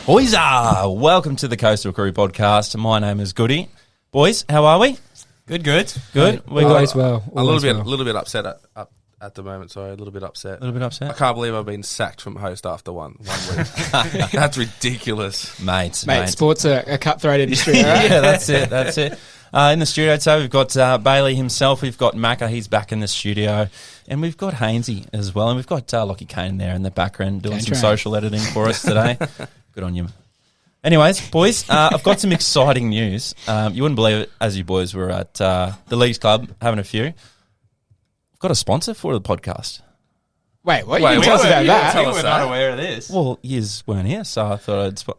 Boys, welcome to the Coastal Crew podcast. My name is Goody. Boys, how are we? Good. We Always well. A little bit upset at the moment. Sorry, a little bit upset. I can't believe I've been sacked from host after one week. That's ridiculous, Mate, sports are a cutthroat industry. Right? Yeah, that's it. In the studio today, we've got Bayley himself. We've got Macca. He's back in the studio. And we've got Haynesy as well. And we've got Lachlan Cain there in the background doing some social editing for us today. Good on you. Anyways, boys, I've got some exciting news. You wouldn't believe it, as you boys were at the Leagues Club having a few. I've got a sponsor for the podcast. Wait, what? You can tell us about that. We're not aware of this. Well, you weren't here, so I thought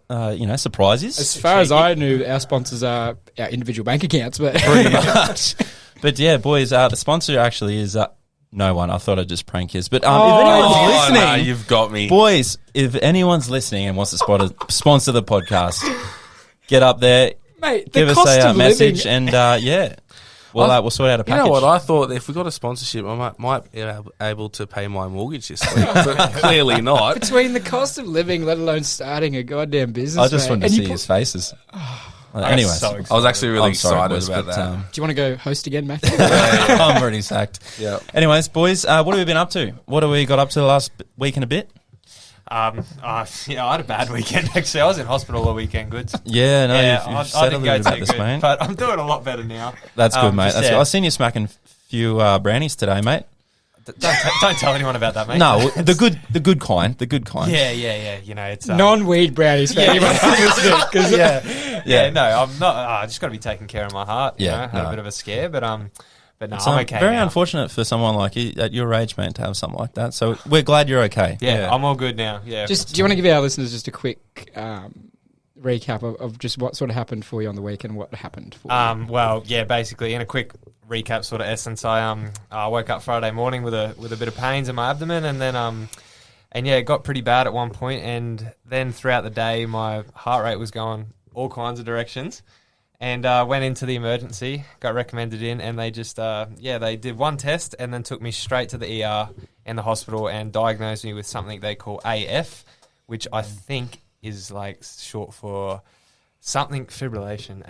I'd, surprise you. As far as I knew, our sponsors are our individual bank accounts. But pretty much. But yeah, boys, the sponsor actually is... no one. I thought I'd just prank you. But if anyone's listening... No, you've got me. Boys, if anyone's listening and wants to sponsor the podcast, get up there, mate, give us a message, and we'll sort out a package. You know what? I thought if we got a sponsorship, I might be able to pay my mortgage this week, but clearly not. Between the cost of living, let alone starting a goddamn business, I just wanted to see his faces. Anyways, I was actually really excited about that. Do you want to go host again, Macca? I'm already sacked. Yeah. Anyways, boys, what have we been up to? What have we got up to the last week and a bit? I had a bad weekend, actually. I was in hospital all weekend, Goods. Yeah, no, I you've said a didn't little go bit about too this, good, mate. but I'm doing a lot better now. That's good, mate. That's good. I've seen you smacking a few brownies today, mate. Don't tell anyone about that, mate. No, the good kind. Yeah. You know, it's non-weed brownies for anyone listening. Yeah. No, I'm not. I just got to be taking care of my heart. You know? Had a bit of a scare, but no, I'm okay. Very now. unfortunate for someone like you at your age, mate, to have something like that. So we're glad you're okay. Yeah, I'm all good now. Yeah. Do you want to give our listeners just a quick recap of just what sort of happened for you on the weekend? What happened for you? Well, yeah, basically in a quick recap sort of essence, I woke up Friday morning with a bit of pains in my abdomen, and then it got pretty bad at one point, and then throughout the day my heart rate was going all kinds of directions, and went into the emergency, got recommended in, and they just they did one test and then took me straight to the ER in the hospital and diagnosed me with something they call AF, which I think is like short for something fibrillation.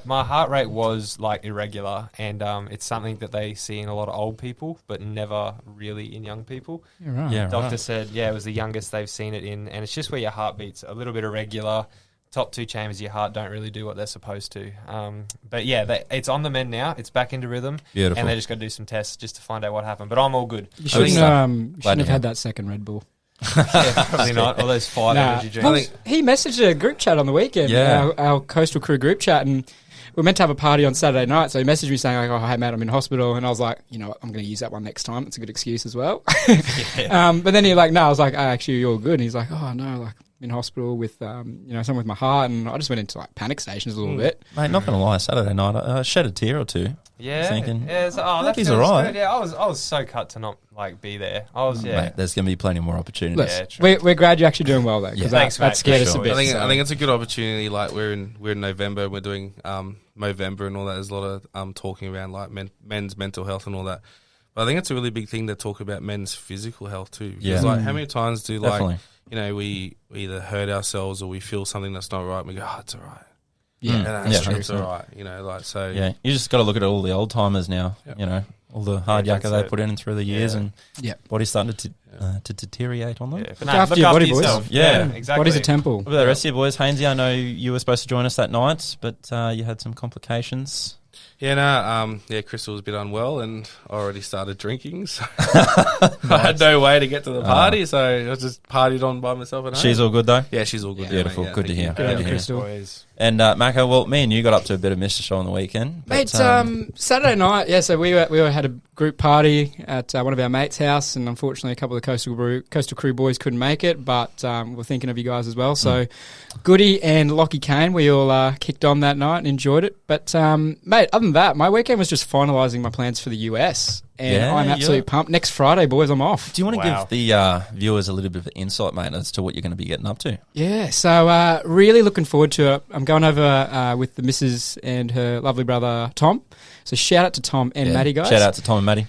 My heart rate was like irregular, and it's something that they see in a lot of old people, but never really in young people. You're right. Yeah, Doctor said, it was the youngest they've seen it in, and it's just where your heart beats a little bit irregular. Top two chambers of your heart don't really do what they're supposed to. But yeah, it's on the mend now. It's back into rhythm. Beautiful. And they just got to do some tests just to find out what happened. But I'm all good. You shouldn't have had that second Red Bull. Yeah, probably not. All those 5 energy drinks. Well, he messaged a group chat on the weekend, our Coastal Crew group chat, and we were meant to have a party on Saturday night, so he messaged me saying, like, hey, mate, I'm in hospital, and I was like, you know what, I'm going to use that one next time. It's a good excuse as well. But then he I was like, actually, you're all good. And he's like, oh, no, like, I'm in hospital with, something with my heart, and I just went into, like, panic stations a little bit. Mate, not going to lie, Saturday night, I shed a tear or two. Yeah, thinking, that he's all right. Yeah, I was so cut to not be there. Mate, there's going to be plenty more opportunities. Look, we're glad you're actually doing well though, because that scared us a bit. I think it's a good opportunity. Like we're in November, we're doing Movember and all that. There's a lot of talking around like men's mental health and all that. But I think it's a really big thing to talk about men's physical health too. Because like how many times do we either hurt ourselves or we feel something that's not right and we go, it's all right. Yeah, it's all right. Yeah, you just got to look at all the old timers now. Yep. All the hard yakka they put in through the years, and body's starting to deteriorate on them. Look after your body, boys. Yeah, exactly. Body's a temple. What about the rest of you boys? Haynesy, I know you were supposed to join us that night, but you had some complications. Yeah, Crystal was a bit unwell and already started drinking, so I had no way to get to the party, so I just partied on by myself at home. She's all good though? Yeah, she's all good. Beautiful, good to hear. Good to hear. Crystal. And Macca, well, me and you got up to a bit of mischief on the weekend. Mate, Saturday night, so we had a group party at one of our mates' house, and unfortunately a couple of the Coastal Crew boys couldn't make it, but we're thinking of you guys as well. So Goody and Lachlan Cain, we all kicked on that night and enjoyed it. But, mate, other than that, my weekend was just finalising my plans for the US. And I'm absolutely pumped. Next Friday, boys, I'm off. Do you want to give the viewers a little bit of insight, mate, as to what you're going to be getting up to? Yeah, so really looking forward to it. I'm going over with the missus and her lovely brother, Tom. So shout out to Tom and Maddie, guys. Shout out to Tom and Maddie.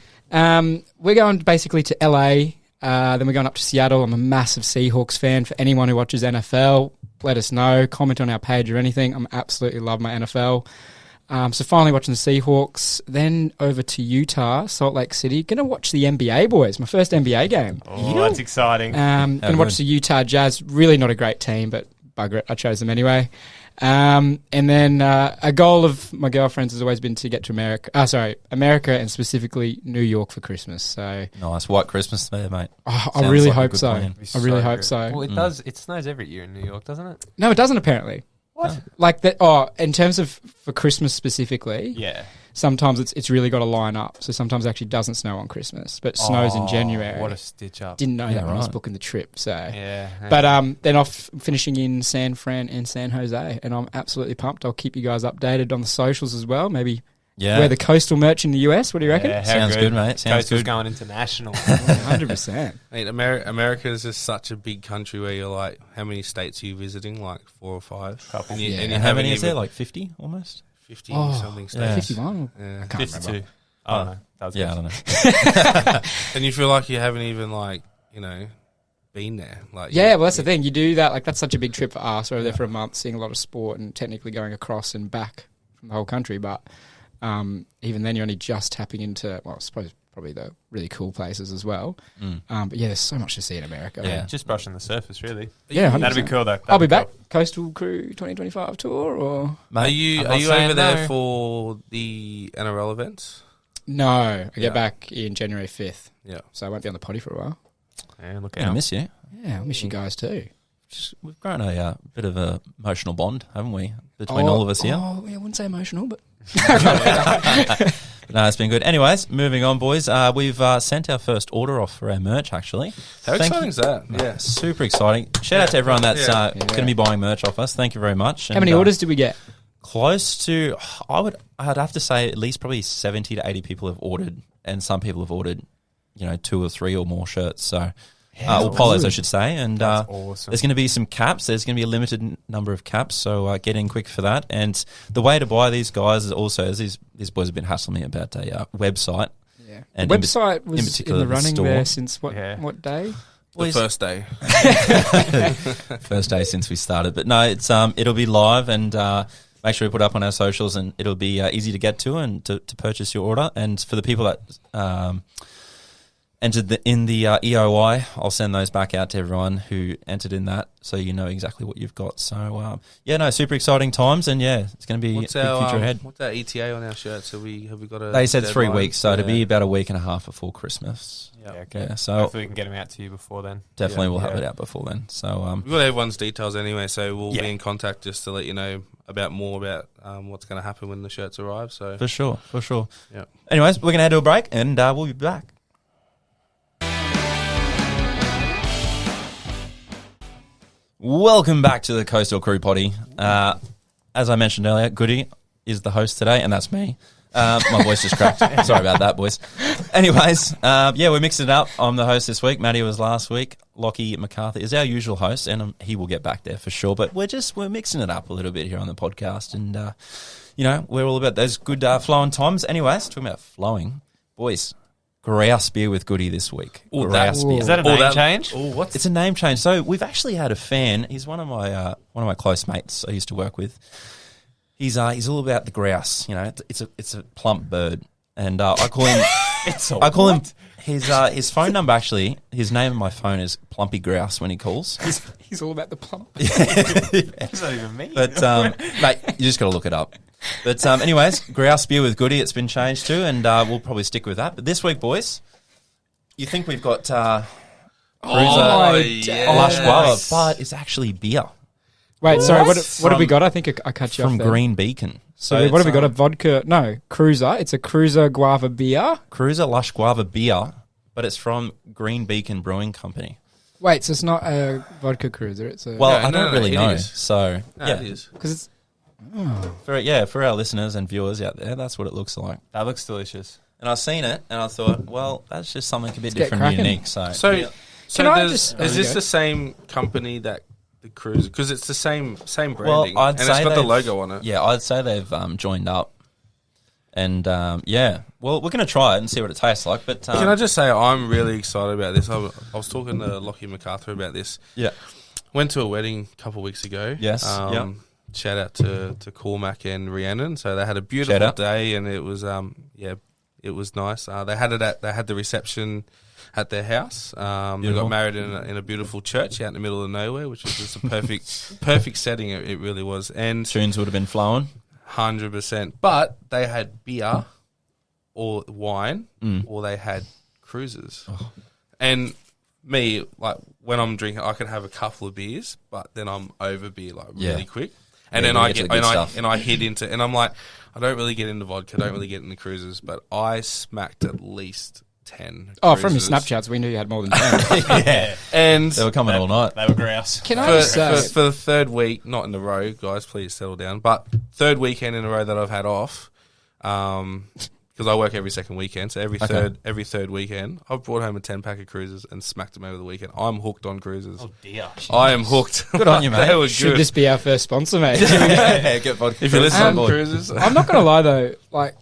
We're going basically to LA Then we're going up to Seattle. I'm a massive Seahawks fan. For anyone who watches NFL, let us know. Comment on our page or anything. I'm absolutely love my NFL. So finally watching the Seahawks. Then over to Utah, Salt Lake City. Going to watch the NBA, boys. My first NBA game. Oh, that's exciting. Going to watch the Utah Jazz. Really not a great team, but bugger it. I chose them anyway. And then a goal of my girlfriend's has always been to get to America and specifically New York for Christmas. So nice white Christmas there, mate. I really hope so. I really hope so. Well, it does. It snows every year in New York, doesn't it? No, it doesn't apparently. What? Like that? Oh, in terms of for Christmas specifically, Yeah. sometimes it's really got to line up. So sometimes it actually doesn't snow on Christmas, but it snows in January. What a stitch up. Didn't know that when I was right. booking the trip. So Yeah. But then off finishing in San Fran and San Jose, and I'm absolutely pumped. I'll keep you guys updated on the socials as well. Maybe wear the coastal merch in the US. What do you reckon? Yeah, how Sounds good, mate. Sounds Coastal's good. going international. 100%. Mate, America is just such a big country where you're like, how many states are you visiting? Like 4 or 5? Couple. And you And how haven't many is there? even- Like 50 almost? 50 or something yeah. states. 51? Yeah. I can't 52. remember. I don't know. That was Yeah, I good. don't know. And you feel like you haven't even like, been there. Like Yeah, well, that's the thing. You do that. Like, that's such a big trip for us. We're over there for a month, seeing a lot of sport and technically going across and back from the whole country. But even then, you're only just tapping into, well, I suppose probably the really cool places as well. But yeah, there's so much to see in America. Yeah. Just brushing the surface, really. Yeah, That'd be 100%. cool, though. I'll be That'd back. Coastal Crew 2025 tour or? Are you I'm not over saying there no. for the NRL events? No, I Yeah. get back in January 5th. Yeah. So I won't be on the potty for a while. Yeah, look Yeah, I out. miss you. Yeah, I'll miss you guys too. We've grown a bit of a emotional bond, haven't we, between all of us here? Oh, yeah, I wouldn't say emotional, but No, it's been good. Anyways, moving on, boys. We've sent our first order off for our merch, actually. How Thank exciting you. is that? Yeah. Super exciting. Shout out to everyone that's Yeah. going to be buying merch off us. Thank you very much. how many orders did we get? Close to, I'd have to say at least probably 70 to 80 people have ordered, and some people have ordered, 2 or 3 or more shirts. So, or polos, I should say. And That's awesome. there's going to be some caps. There's going to be a limited number of caps, so get in quick for that. And the way to buy these guys is also, as these boys have been hassling me about a website. Yeah. And the in website was in particular the the running store. there since what day? The first day. First day since we started. But no, it's it'll be live, and make sure we put up on our socials, and it'll be easy to get to and to purchase your order. And for the people that entered in the EOI, I'll send those back out to everyone who entered in that, so you know exactly what you've got. So super exciting times, and it's going to be What's a big our future ahead. What's our ETA on our shirts? Have we got a? They said 3 deadline? weeks, so it'll be about a week and a half before Christmas. Yeah, okay. Yeah, so Hopefully we can get them out to you before then. definitely we'll have Yeah. it out before then. So We've got everyone's details anyway, so we'll Yeah. be in contact just to let you know more about what's going to happen when the shirts arrive. So for sure. Yeah. Anyways, we're going to head to a break, and we'll be back. Welcome back to the Coastal Crew Potty. As I mentioned earlier, Goody is the host today, and that's me. My voice just cracked. Sorry about that, boys. Anyways, we're mixing it up. I'm the host this week. Maddie was last week. Lockie MacArthur is our usual host, and he will get back there for sure. But we're mixing it up a little bit here on the podcast, and we're all about those good flowing times. Anyways, talking about flowing, boys. Grouse beer with Goody this week. Ooh, Grouse beer. Is that a name change? Oh, what's It's a name change. So we've actually had a fan. He's one of my close mates I used to work with. He's all about the grouse. It's a plump bird, and I call him. I call him. His phone number actually. His name on my phone is Plumpy Grouse when he calls. He's all about the plump. It's not even me. But mate, you just got to look it up. But anyways, Grouse beer with Goody. It's been changed to, and we'll probably stick with that. But this week, boys, you think we've got Cruiser Lush Guava, but it's actually beer Wait, sorry, what have we got? I think I cut you from off there. Green Beacon. So what have we got? A vodka? No, Cruiser. It's a Cruiser Guava beer. Cruiser Lush Guava beer, but it's from Green Beacon Brewing Company. Wait, so it's not a vodka Cruiser. It's a Well, No, I no, don't no, really it know. is. So No, yeah, it is. because it's for our listeners and viewers out there, that's what it looks like. That looks delicious. And I seen it, and I thought, well, that's just something a bit Let's get different and cracking. unique. So So Can I is just- this Okay. the same company that the Cruiser? Because it's the same well, branding, I'd and say it's got the they've- logo on it. Yeah, I'd say they've joined up. And well, we're going to try it and see what it tastes like. But Can I just say I'm really excited about this? I was talking to Lachie MacArthur about this. Yeah. Went to a wedding a couple of weeks ago. Yes. Shout out to Cormac and Rhiannon. So they had a beautiful day, and it was it was nice. They had the reception at their house. They got married in a beautiful church out in the middle of nowhere, which was just a perfect setting. It really was. And tunes would have been flowing. 100%. But they had beer or wine, or they had cruises. Oh. And me, like when I'm drinking, I can have a couple of beers, but then I'm over beer like really quick. And then I hit into, and I'm like, I don't really get into vodka, don't really get into cruises, but I smacked at least 10. Oh, from your Snapchats, we knew you had more than 10. Yeah. And they were coming all night. They were grouse. Can I just say, for the third week, not in a row, guys, please settle down, but third weekend in a row that I've had off, because I work every second weekend, so every third weekend, I've brought home a 10-pack of cruises and smacked them over the weekend. I'm hooked on cruises. Oh dear. I am hooked. Good on you, mate. They were should good. this be our first sponsor, mate? Yeah, get vodka. If you listen to on cruises, I'm not going to lie, though. Like,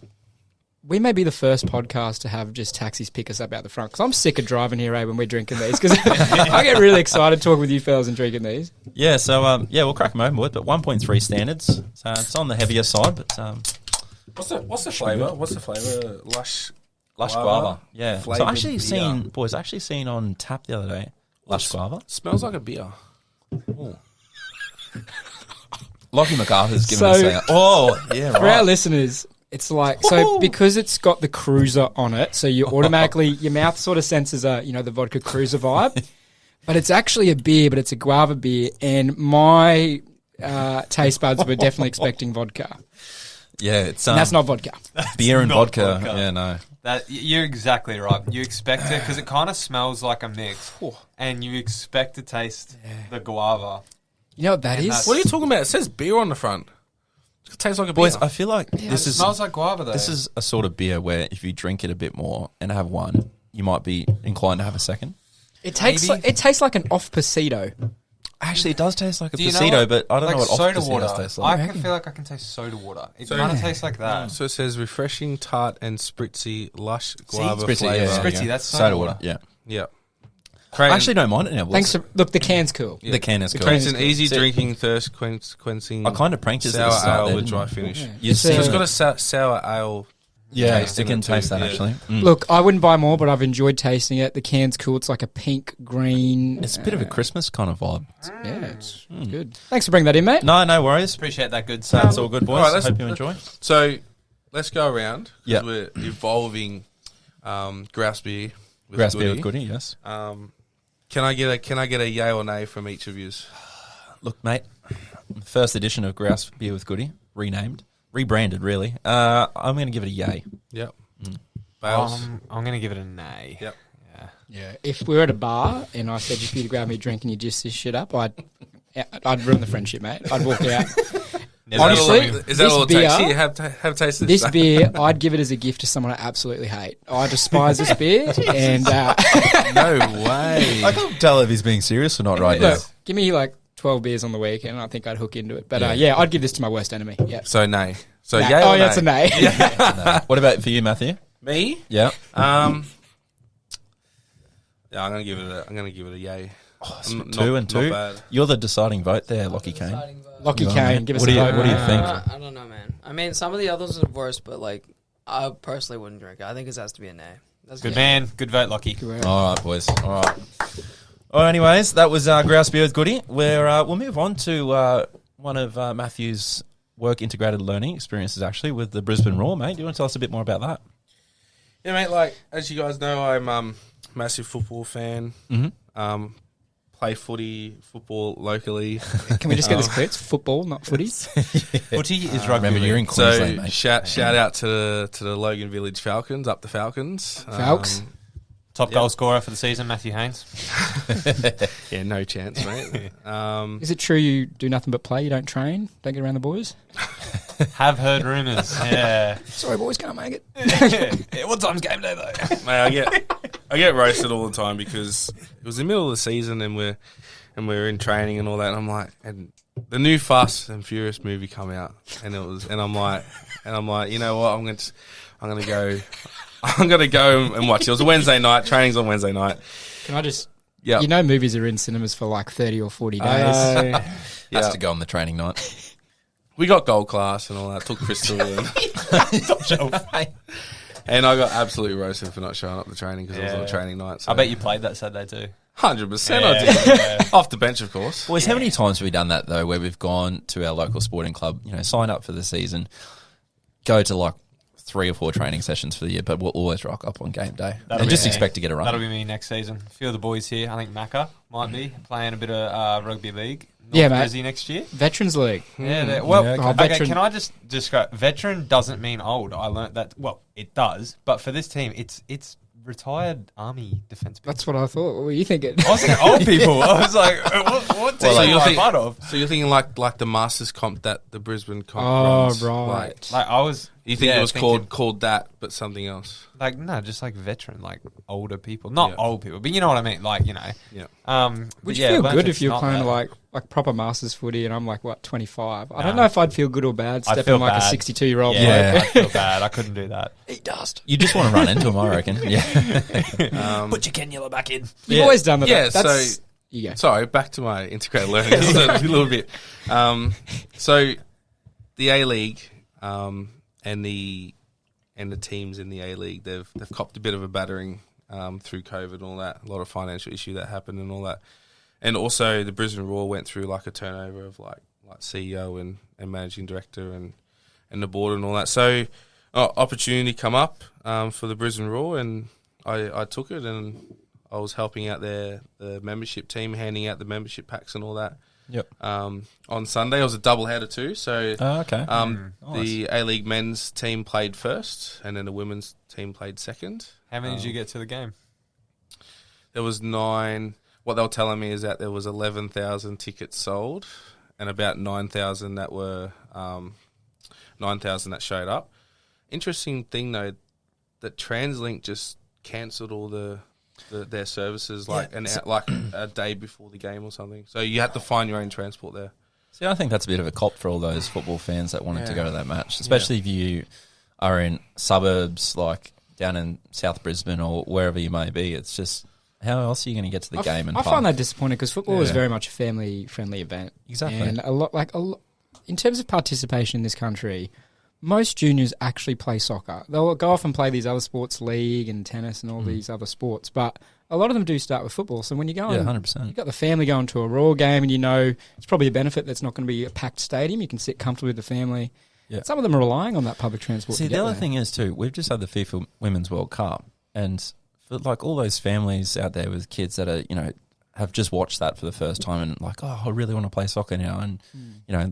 we may be the first podcast to have just taxis pick us up out the front, because I'm sick of driving here, when we're drinking these, because I get really excited talking with you fellas and drinking these. Yeah, so we'll crack them open with, but 1.3 standards. So it's on the heavier side, but what's the flavour? What's the flavour? Lush Guava. Yeah. So Flavoured actually beer. seen on tap the other day. Lush Guava. Smells like a beer. Lachie MacArthur's giving So- us a... Oh, yeah, For our right. listeners, it's like, so because it's got the cruiser on it, so you automatically, your mouth sort of senses the Vodka Cruiser vibe, but it's actually a beer, but it's a guava beer, and my taste buds were definitely expecting vodka. Yeah, it's And that's not vodka. beer and not vodka. vodka. Yeah, no. You're exactly right. You expect it because it kind of smells like a mix, and you expect to taste the guava. You know what that And is? that's- What are you talking about? It says beer on the front. It tastes like a beer. Boys, I feel like this It is smells like guava though. this is a sort of beer where if you drink it a bit more and have one, you might be inclined to have a second. It tastes like an off Pasito. Actually, it does taste like a Do you know Pasito, but I don't like know what soda off water. Pasitos taste like. I can feel like I can taste soda water. It So- kind of tastes like that. So it says refreshing, tart, and spritzy, lush guava Spritzy, flavour. yeah, Spritzy, yeah. that's soda water. Yeah. Yeah. I actually don't mind it now. Thanks for, look, the can's cool. The can is cool. Creates an easy So- drinking, thirst quenching. I kind of pranked us at the sour start ale there, with didn't dry I? finish. Yeah. You It's see, So it's got a sour ale. yeah, taste you in can it too, taste that yeah. actually. Mm. Look, I wouldn't buy more, but I've enjoyed tasting it. The can's cool. It's like a pink, green. It's a bit of a Christmas kind of vibe. Yeah, it's good. Thanks for bringing that in, mate. No worries. Appreciate that good So stuff. it's all good, boys. All right, let's- Hope you enjoy. So let's go around. 'Cause Yeah. We're evolving grouse beer. With Grouse Goody. beer with Goody, yes. Can I get a yay or nay from each of you? Look, mate, first edition of Grouse beer with Goody, rebranded, really. I'm going to give it a yay. Yep. Bales. I'm going to give it a nay. Yep. Yeah. Yeah, if we were at a bar and I said just for you to grab me a drink and you just this shit up, I'd ruin the friendship, mate. I'd walk out. Honestly, is that all it this takes? beer- Here, have tasted This beer, I'd give it as a gift to someone I absolutely hate. I despise this beer, and No way. I can't tell if he's being serious or not right now. look, give me like 12 beers on the week, and I think I'd hook into it. But I'd give this to my worst enemy. Yeah. So nay. So Nah. yay Oh, or yeah, it's a nay? nay. What about for you, Matthew? Me? Yeah. Yeah, I'm gonna give it a yay. Two and two. Not bad. You're the deciding vote there, Lachie Cain. Lachie Go on, Cain, mate. give us What a do you- vote. what do you think? I don't know, man. I mean, some of the others are worse, but like, I personally wouldn't drink it. I think it has to be a nay. That's Good man. Good vote, Lockie. All right, boys. All right. Well, anyways, that was Grouse beer with Goody. We'll move on to one of Matthew's work integrated learning experiences, actually, with the Brisbane Roar, mate. Do you want to tell us a bit more about that? Yeah, mate. Like as you guys know, I'm massive football fan. Mm-hmm. Play football locally. Can we just get this clear? It's football, not footies. Footy is rugby. Remember, you're in Queensland, So mate. shout out to the Logan Village Falcons, up the Falcons. Falcons. Top goal scorer for the season, Matthew Haynes. Yeah, no chance, mate. Is it true you do nothing but play? You don't train? Don't get around the boys? Have heard rumours. Yeah. Sorry, boys, can't make it. Yeah, what time's game day though? Mate, I get roasted all the time because it was the middle of the season and we're in training and all that. And I'm like, and the new Fast and Furious movie come out, and I'm like, and I'm like, you know what, I'm gonna go and watch. It was a Wednesday night. Training's on Wednesday night. Can I just? Yeah. You know, movies are in cinemas for like 30 or 40 days. Has to go on the training night. We got gold class and all that. Took Crystal and I got absolutely roasted for not showing up to training because it was on a training night. So. I bet you played that Saturday too. 100% I did. Off the bench, of course. Boys, how many times have we done that, though, where we've gone to our local sporting club, sign up for the season, go to like 3 or 4 training sessions for the year, but we'll always rock up on game day and just expect to get a run. That'll be me next season. A few of the boys here, I think Macca might be playing a bit of rugby league. Yeah, mate. Jersey next year. Veterans League. Yeah. Well, okay. Can I just describe? Veteran doesn't mean old. I learnt that. Well, it does, but for this team, it's retired army defence people. That's what I thought. What were you thinking? I was thinking old people. I was like, what team am I part of? So you're thinking like the Masters comp that the Brisbane comp runs. Right. Like I was. You think it was called that, but something else? Like no, just like veteran, like older people, not old people, but you know what I mean. Like Yeah. Would you feel good if you're playing like proper Masters footy and I'm like 25? I don't know if I'd feel good or bad stepping like a 62-year-old. Yeah, I feel bad. I couldn't do that. Eat dust. You just want to run into him, I reckon. Yeah. Put your cannula back in. You've always done that. Yeah. That's, So you go. sorry, back to my integrated learning just a little bit. So the A League and the teams in the A League, they've copped a bit of a battering through COVID and all that. A lot of financial issue that happened and all that. And also the Brisbane Roar went through like a turnover of like CEO and managing director and the board and all that. So opportunity come up for the Brisbane Roar, and I took it, and I was helping out the membership team, handing out the membership packs and all that. Yep. On Sunday, it was a double header too. So okay. the A League men's team played first, and then the women's team played second. How many did you get to the game? There was 9. What they were telling me is that there was 11,000 tickets sold, and about 9,000 that were 9,000 that showed up. Interesting thing though, that TransLink just cancelled all their services like a day before the game or something. So you had to find your own transport there. See, I think that's a bit of a cop for all those football fans that wanted to go to that match, especially if you are in suburbs like down in South Brisbane or wherever you may be. It's just, how else are you going to get to the game and I find that disappointing because football is very much a family-friendly event. Exactly. And a lot, in terms of participation in this country, most juniors actually play soccer. They'll go off and play these other sports, league and tennis and all these other sports, but a lot of them do start with football. So when you go, 100%. You've got the family going to a Roar game, and you know it's probably a benefit that's not going to be a packed stadium. You can sit comfortably with the family. Yeah. Some of them are relying on that public transport. See, the other thing is too, we've just had the FIFA Women's World Cup, and for like all those families out there with kids that are, have just watched that for the first time and like, oh, I really want to play soccer now, and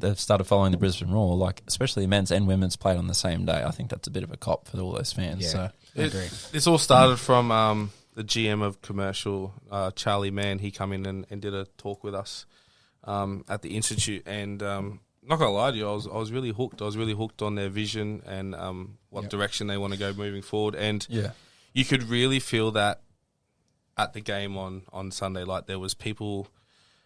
they've started following the Brisbane Roar, like especially men's and women's played on the same day. I think that's a bit of a cop for all those fans. Yeah, so I agree. This all started from the GM of commercial, Charlie Mann. He come in and did a talk with us at the Institute, and not gonna lie to you, I was really hooked. I was really hooked on their vision and what direction they want to go moving forward. And you could really feel that at the game on Sunday. Like there was people,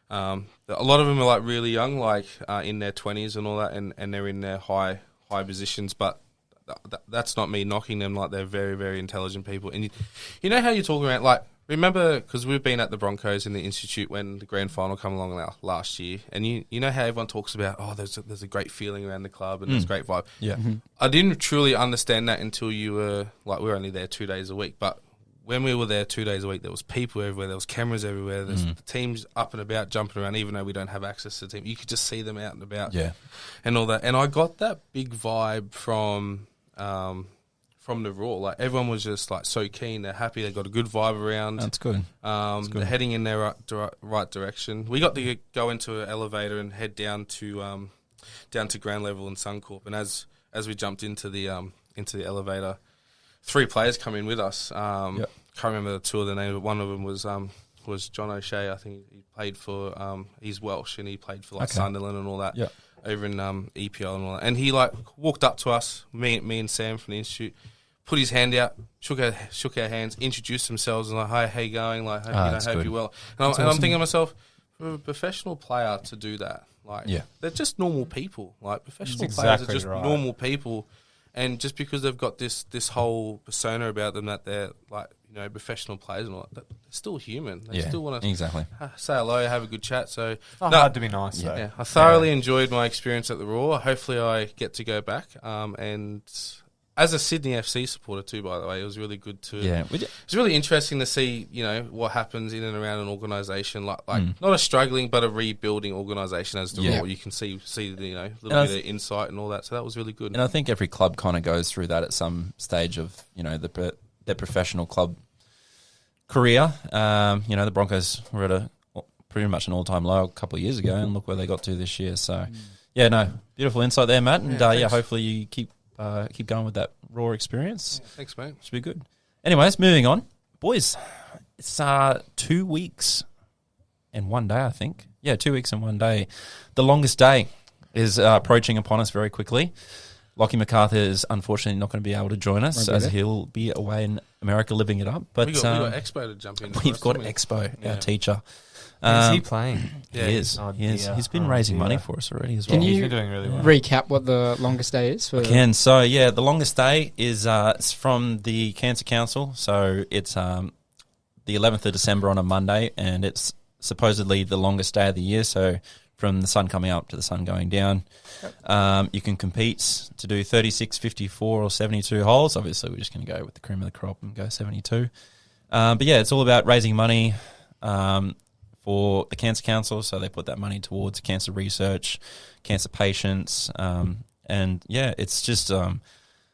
a lot of them are like really young, like in their 20s and all that, and they're in their high positions. But that's not me knocking them. Like they're very, very intelligent people. And you know how you're talking about, like, remember, because we've been at the Broncos in the Institute when the grand final came along last year, and you know how everyone talks about, oh, there's a great feeling around the club and there's a great vibe. Yeah, I didn't truly understand that until you were like, we were only there 2 days a week, but when we were there 2 days a week, there was people everywhere, there was cameras everywhere, there's teams up and about, jumping around, even though we don't have access to the team. You could just see them out and about, and all that. And I got that big vibe from the Raw. Like everyone was just like so keen, they're happy, they got a good vibe around. That's good. They're heading in their right direction. We got to go into an elevator and head down to ground level in Suncorp. And as we jumped into the elevator, 3 players come in with us. Can't remember the 2 of their names, but one of them was John O'Shea. I think he played for he's Welsh and he played for Sunderland and all that. Yeah. Over in EPL and all that. And he like walked up to us, me and Sam from the Institute, put his hand out, shook our hands, introduced themselves, and like, hi, how you going? Like, hope you're well. And I'm thinking to myself, for a professional player to do that, like, they're just normal people. Like, professional players are just normal people And just because they've got this whole persona about them that they're like, you know, professional players and all that, they're still human. They still want to exactly say hello, have a good chat. So It's not hard to be nice, though. yeah, I thoroughly enjoyed my experience at the Raw. Hopefully I get to go back. And as a Sydney FC supporter too, by the way, it was really good to... Yeah. It's really interesting to see, you know, what happens in and around an organisation, like not a struggling but a rebuilding organisation as the Raw. You can see the, you know, a little bit of insight and all that. So that was really good. And I think every club kind of goes through that at some stage of, you know, their professional club career. You know, the Broncos were at pretty much an all-time low a couple of years ago, and look where they got to this year. So, yeah, no, beautiful insight there, Matt. And hopefully you keep going with that Raw experience. Yeah, thanks, mate. Should be good. Anyways, moving on. Boys, it's 2 weeks and 1 day, I think. Yeah, 2 weeks and 1 day. The longest day is approaching upon us very quickly. Lachie MacArthur is unfortunately not going to be able to join us as he'll be away in America living it up. But we got Expo to jump in. We've got Expo, our teacher. Is he playing? Yeah, he is. Oh, he is. He's been raising money for us already as well. Can you He's been doing really well. recap what the longest day is? For I can. So, yeah, the longest day is it's from the Cancer Council. So it's the 11th of December on a Monday, and it's supposedly the longest day of the year. So from the sun coming up to the sun going down. You can compete to do 36, 54 or 72 holes. Obviously, we're just going to go with the cream of the crop and go 72. But, yeah, it's all about raising money for the Cancer Council, so they put that money towards cancer research, cancer patients, and yeah, it's just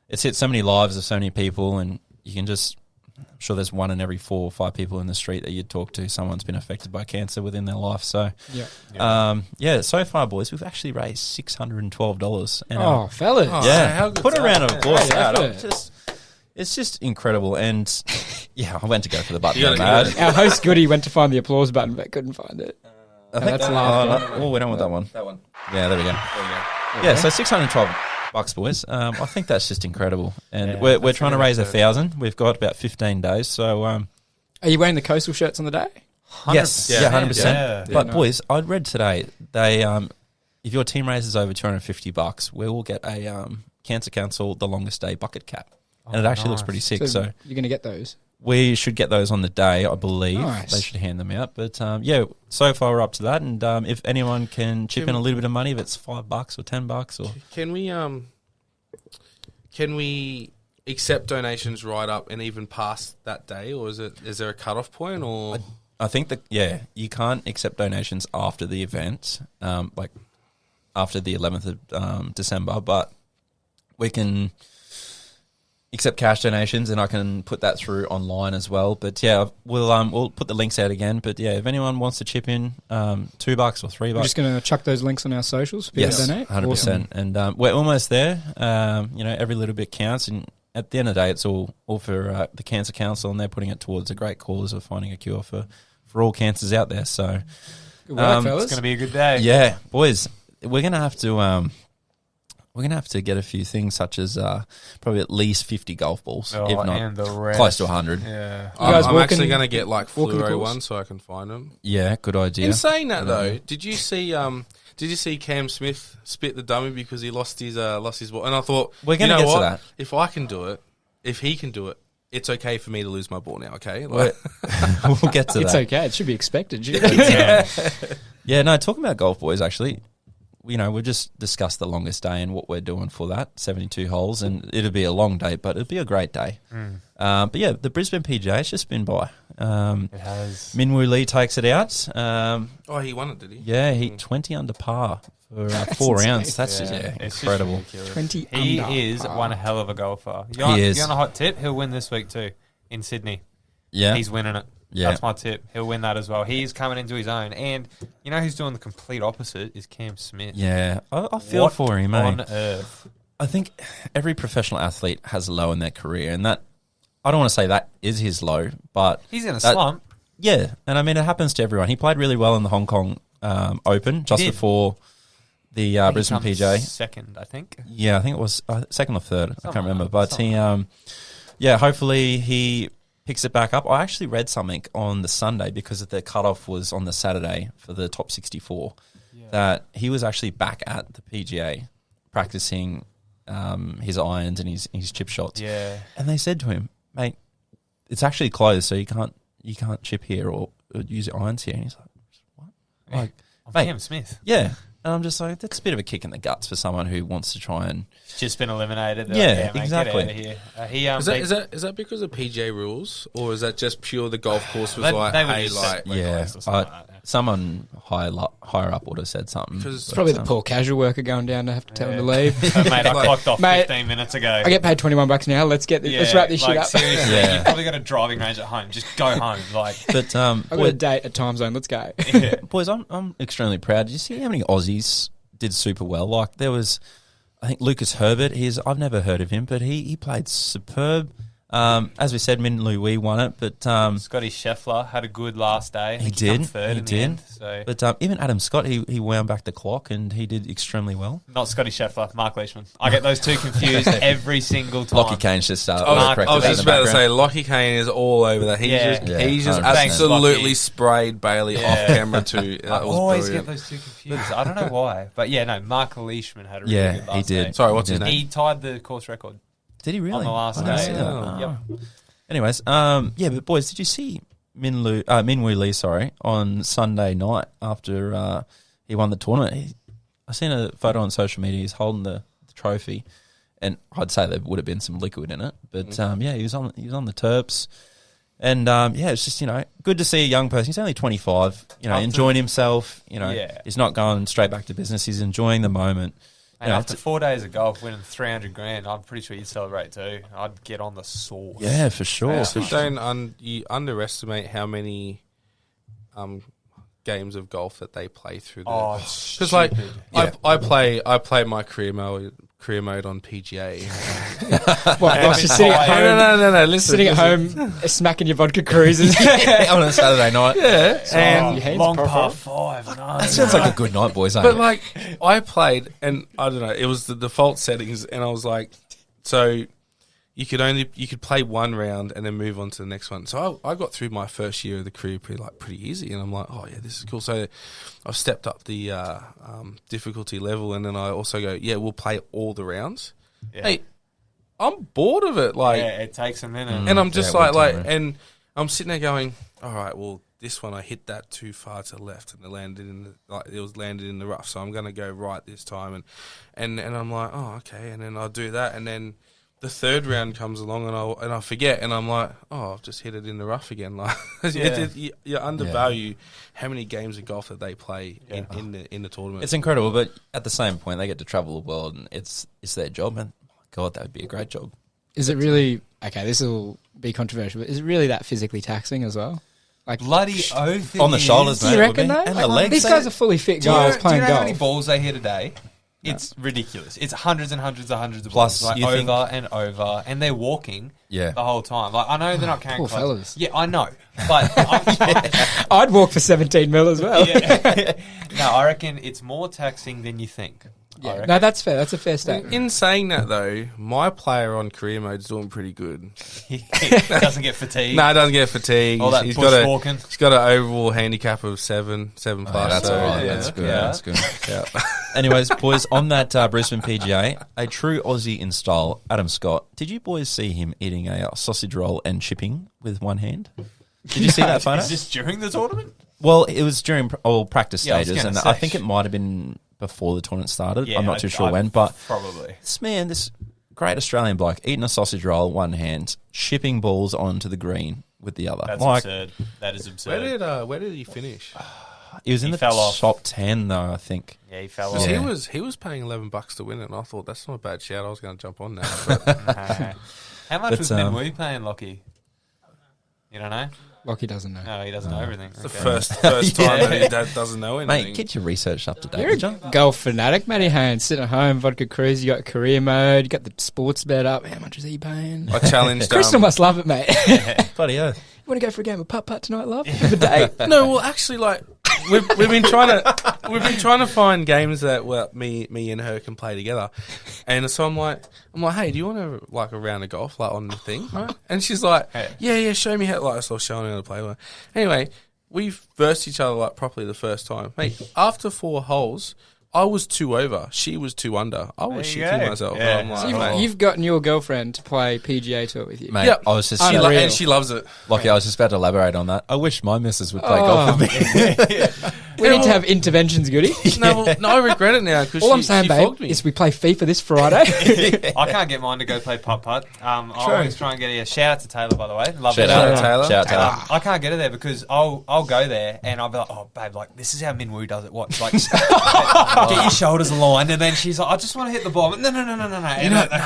it's hit so many lives of so many people, and you can just, I'm sure there's 1 in every 4 or 5 people in the street that you'd talk to, someone's been affected by cancer within their life. So so far, boys, we've actually raised $612. And, fellas, yeah, put a round of applause. Great effort. It's just incredible, and yeah, I went to go for the button. Our host Goody went to find the applause button but couldn't find it. That's laughing. Oh, we don't want that one. That one. Yeah, there we go. Yeah, so $612, boys. I think that's just incredible, and we're trying to raise 1,000. We've got about 15 days. So, are you wearing the coastal shirts on the day? 100%. Yes, 100%. Yeah. But boys, I read today they if your team raises over $250, we will get a Cancer Council the longest day bucket cap. And it actually looks pretty sick. So you're going to get those? We should get those on the day, I believe. Nice. They should hand them out. But, yeah, so far we're up to that. And if anyone can chip in a little bit of money, if it's $5 or $10 or... Can we accept donations right up and even past that day? Or is there a cutoff point? Or I think that, yeah, you can't accept donations after the event, like after the 11th of December. But we can... accept cash donations, and I can put that through online as well. But yeah, we'll put the links out again. But yeah, if anyone wants to chip in, $2 or $3, we're just going to chuck those links on our socials for people to donate. 100%. Awesome. And we're almost there. You know, every little bit counts, and at the end of the day, it's all for the Cancer Council, and they're putting it towards a great cause of finding a cure for all cancers out there. So good work, fellas. It's going to be a good day. Yeah, boys, we're going to have to. We're going to have to get a few things such as probably at least 50 golf balls, if not close to 100. Yeah. I'm actually going to get like fluoro ones so I can find them. Yeah, good idea. In saying that though, did you see Cam Smith spit the dummy because he lost his ball? And I thought, we're going to get to that. If I can do it, if he can do it, it's okay for me to lose my ball now, okay? We'll get to that. It's okay. It should be expected. Yeah, no, talking about golf, boys, actually, you know, we just discussed the longest day and what we're doing for that, 72 holes, and it'll be a long day, but it'll be a great day. But yeah, the Brisbane PGA has just been by. It has. Min Woo Lee takes it out. He won it, did he? Yeah, he 20 under par for 4 rounds. That's just incredible. 20 He under is par. one hell of a golfer. He is. You're on a hot tip, he'll win this week too in Sydney. Yeah. He's winning it. Yeah. That's my tip. He'll win that as well. He's coming into his own. And you know who's doing the complete opposite is Cam Smith. Yeah, I feel for him, mate. On earth? I think every professional athlete has a low in their career, and that, I don't want to say that is his low, but... He's in a slump. Yeah, and I mean, it happens to everyone. He played really well in the Hong Kong Open just before the Brisbane PGA. Second, I think. Yeah, I think it was second or third. I can't remember. But he, hopefully he picks it back up. I actually read something on the Sunday because the cutoff was on the Saturday for the top 64 that he was actually back at the PGA practicing his irons and his chip shots. Yeah. And they said to him, mate, it's actually closed, so you can't chip here or use your irons here. And he's like, what? Like, I'm mate, Cam Smith. yeah. And I'm just like, that's a bit of a kick in the guts for someone who wants to try and... Just been eliminated. Yeah, Like, mate, exactly. Get out of here. Is that because of PGA rules, or is that just pure the golf course was They- like, they would hey, just like, set request or something like that. Someone higher up would have said something. Because It's probably the poor casual worker going down to have to tell him to leave. Mate, I clocked off Mate, 15 minutes ago. I get paid $21 an hour. Let's wrap this shit up. Seriously, Yeah. you've probably got a driving range at home. Just go home. Like, But I've got a date at Time Zone. Let's go. boys, I'm extremely proud. Did you see how many Aussies did super well? Like there was, I think Lucas Herbert. I've never heard of him, but he played superb. As we said, Min Lui won it, but Scotty Scheffler had a good last day. I He think came did. third He in the did. end, so. but even Adam Scott, he wound back the clock and he did extremely well. Not Scotty Scheffler, Mark Leishman. I get those two confused every single time. Lockie Kane's just I was just about to say, say. Lachlan Cain is all over that. He's Yeah. just 100%. absolutely Lucky. sprayed Bayley Yeah. off camera too. I That was always brilliant. get those two confused. I don't know why. But yeah, no, Mark Leishman had a really Yeah, good last he did. day. Sorry, what's his He name? He tied the course record. Did he really? On the last I didn't day. see that. Yeah. Oh. Anyways, yeah, but boys, did you see Min Woo Lee, on Sunday night after he won the tournament? I seen a photo on social media. He's holding the trophy, and I'd say there would have been some liquid in it. But yeah, he was on the Terps, and yeah, it's just good to see a young person. He's only 25, enjoying himself. Yeah. He's not going straight back to business. He's enjoying the moment. And after 4 days of golf, winning $300,000, I'm pretty sure you'd celebrate too. I'd get on the sauce. Yeah, for sure. Yeah. You underestimate how many games of golf that they play through. Because like I play my career mode on PGA. What, Ross, just sitting at home, No. Listen, sitting at home, smacking your vodka cruisers. on a Saturday night. Yeah, And your hands long are par profile. 5. No, That sounds like a good night, boys. but like I played, and I don't know, it was the default settings, and I was like, so you could play one round and then move on to the next one. So I got through my first year of the career pretty easy, and I'm like, oh yeah, this is cool. So I've stepped up the difficulty level, and then I also go, yeah, we'll play all the rounds. Yeah. Hey, I'm bored of it. Like, yeah, it takes a minute. and I'm just Yeah, like, well done, and I'm sitting there going, all right, well, this one I hit that too far to the left, and it was landed in the rough, so I'm gonna go right this time, and I'm like, oh okay, and then I'll do that, and then the third round comes along, and I forget, and I'm like, oh, I've just hit it in the rough again. Like, you undervalue how many games of golf that they play in the tournament. It's incredible, but at the same point, they get to travel the world, and it's their job. And God, that would be a great job. Is it really, okay, this will be controversial, but is it really that physically taxing as well? Like, Bloody oath. On the it shoulders, is. do mate. you it would reckon be. though? And the legs. These guys are fully fit guys playing do you know golf. how many balls they hit a day? It's ridiculous. It's hundreds and hundreds and hundreds of Plus, balls, like you think- over and over, and they're walking Yeah. the whole time. Like I know they're not carrying Poor clubs. fellas. Yeah, I know, but I'd walk for 17 mil as well. no, I reckon it's more taxing than you think. I Yeah. reckon. No, that's fair. That's a fair statement. In saying that, though, my player on career mode is doing pretty good. He doesn't get fatigued. No, he doesn't get fatigued. All that He's bushwalking. got an overall handicap of 7 plus. That's so, all right. yeah. That's good. Yeah. That's good. Yeah. Anyways, boys, on that Brisbane PGA, a true Aussie in style, Adam Scott. Did you boys see him eating a sausage roll and chipping with one hand? Did you see that photo? Is this during the tournament? Well, it was during practice Yeah, I was stages, gonna and say. I think it might have been before the tournament started. I'm not too sure I- when, but probably. this great Australian bloke eating a sausage roll one hand, shipping balls onto the green with the other. That's like absurd. That is absurd. Where did he finish? he was in He the fell off. top 10 though, I think. Yeah, he fell 'Cause off. Yeah. he was paying $11 to win it, and I thought that's not a bad shout. I was going to jump on now. But How much But, was Ben Wee paying, Lockie? You don't know? Lockie doesn't know. No, he doesn't know everything. the Okay. first time that his dad doesn't know anything. Mate, get your research up to date. You're would a you? golf fanatic, Matty Haynes. Sitting at home, vodka cruise. You got career mode. You got the sports bet up. How much is he paying? I challenged. Crystal must love it, mate. You Bloody hell. want to go for a game of putt tonight, love? Have a date. No, well, actually, like we've been trying to find games that me and her can play together, and so I'm like, hey, do you want like a round of golf like on the thing? Right? And she's like, yeah, show me how. Like, so I was showing her how to play. Anyway, we versed each other like properly the first time, mate. After 4 holes, I was 2 over. She was 2 under. I was There you shitting go. myself. Yeah. I'm like, So oh. you've gotten your girlfriend to play PGA Tour with you. Mate, Yep. I was just Unreal. and she loves it. Lockie, I was just about to elaborate on that. I wish my missus would play golf with me. We need to have interventions, Goody. No, I regret it now because All I'm saying, she babe, flogged me. is we play FIFA this Friday. I can't get mine to go play putt-putt. I always try and get a shout out to Taylor, by the way. Love Shout it. out, Taylor. Shout out, Taylor. I can't get her there because I'll go there and I'll be like, oh, babe, like, this is how Minwoo does it. Watch, like, get your shoulders aligned. And then she's like, I just want to hit the ball. No.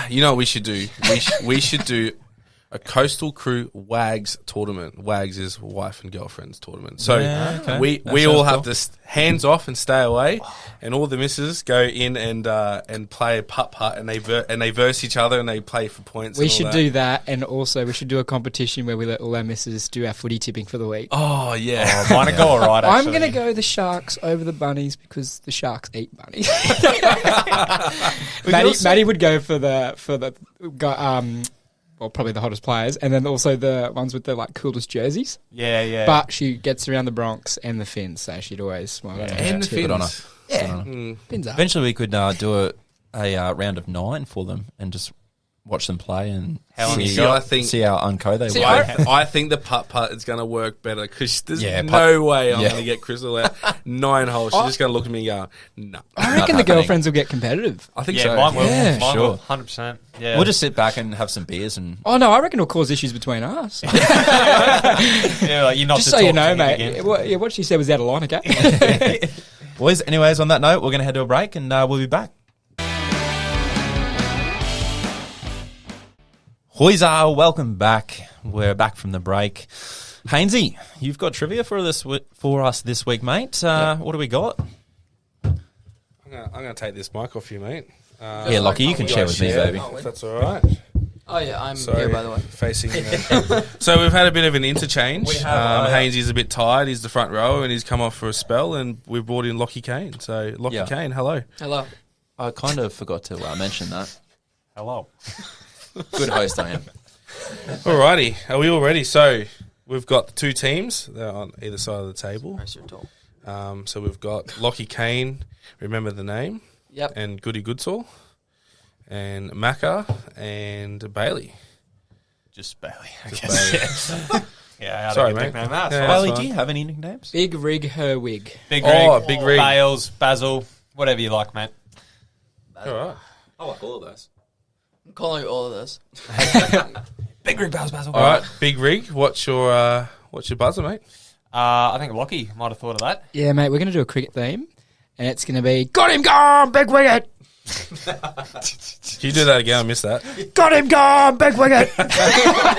You know what we should do? We should do a Coastal Crew WAGs tournament. WAGs is wife and girlfriends tournament. So Yeah, okay. we That all sounds have cool. to hands off and stay away, and all the misses go in and play putt, and they verse each other and they play for points. We and all should that. do that, and also we should do a competition where we let all our misses do our footy tipping for the week. Oh yeah. Mine will go all right, I'm actually. going to go the Sharks over the Bunnies because the Sharks eat bunnies. Maddie would go for the well, probably the hottest players, and then also the ones with the like coolest jerseys. Yeah. But she gets around the Bronx and the Finns, so she'd always And the Good on her. Finns. Good on her. Mm. Finns up. Eventually, we could do a round of 9 for them and just watch them play and How long you see, got? see how unco they See, were. I think the putt is going to work better because there's Yeah, no way I'm yeah. going to get Crystal out 9 holes. She's just going to look at me and go, no. I reckon Not the happening. girlfriends will get competitive. I think Yeah, so. mine will. Yeah, Mine sure. will, 100%. Yeah. We'll just sit back and have some beers and Oh no, I reckon it'll cause issues between us. yeah, like you're not Just to so you talk know, to mate. again. What she said was out of line, okay? boys. Anyways, on that note, we're going to head to a break and we'll be back. Hoysa, welcome back. We're back from the break. Haynesy, you've got trivia for us this week, mate. What do we got? I'm going to take this mic off you, mate. Yeah, Lockie, you can share with me, baby. If that's all right. Oh yeah, I'm Sorry, here by the way. facing. So we've had a bit of an interchange. We have, Haynesy's a bit tired. He's the front rower and he's come off for a spell, and we've brought in Lachlan Cain. So Lachlan Cain, hello. Hello. I kind of forgot to mention that. Hello. Good host I am. Alrighty, are we all ready? So we've got the 2 teams. They're on either side of the table. Press your talk. So we've got Lachlan Cain, remember the name, Yep. and Goody Goodsall, and Macca, and Bayley. Just Bayley, I Just guess. Bayley. Yeah, Sorry, Sorry, mate. mate. That's Yeah. fine. Bailey, fine. do you have any nicknames? Big Rig Herwig. Big Oh, rig, Big Rig. Bales, Basil, whatever you like, mate. All right. I like all of those. I'm calling you all of this. Big rig, Bales, Basil. All right, Big Rig. What's your buzzer, mate? I think Lockie might have thought of that. Yeah, mate, we're going to do a cricket theme, and it's going to be, got him gone, big wicket! Can you do that again? I missed that. Got him gone, big wicket!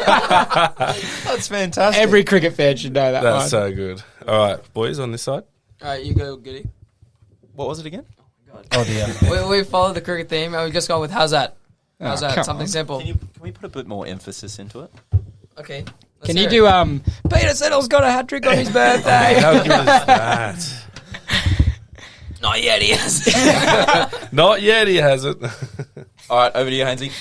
That's fantastic. Every cricket fan should know that That's one. so good. All right, boys, on this side. All right, you go, Goody. What was it again? God. Oh, the We follow the cricket theme, and we just go with how's that? How's Oh, that? come Something on. simple. Can we put a bit more emphasis into it? Okay. let's Can you hear it. do, Peter Settle's got a hat-trick on his birthday? How good is that? Not yet, he has. Not yet, he hasn't. All right, over to you, Haynesy.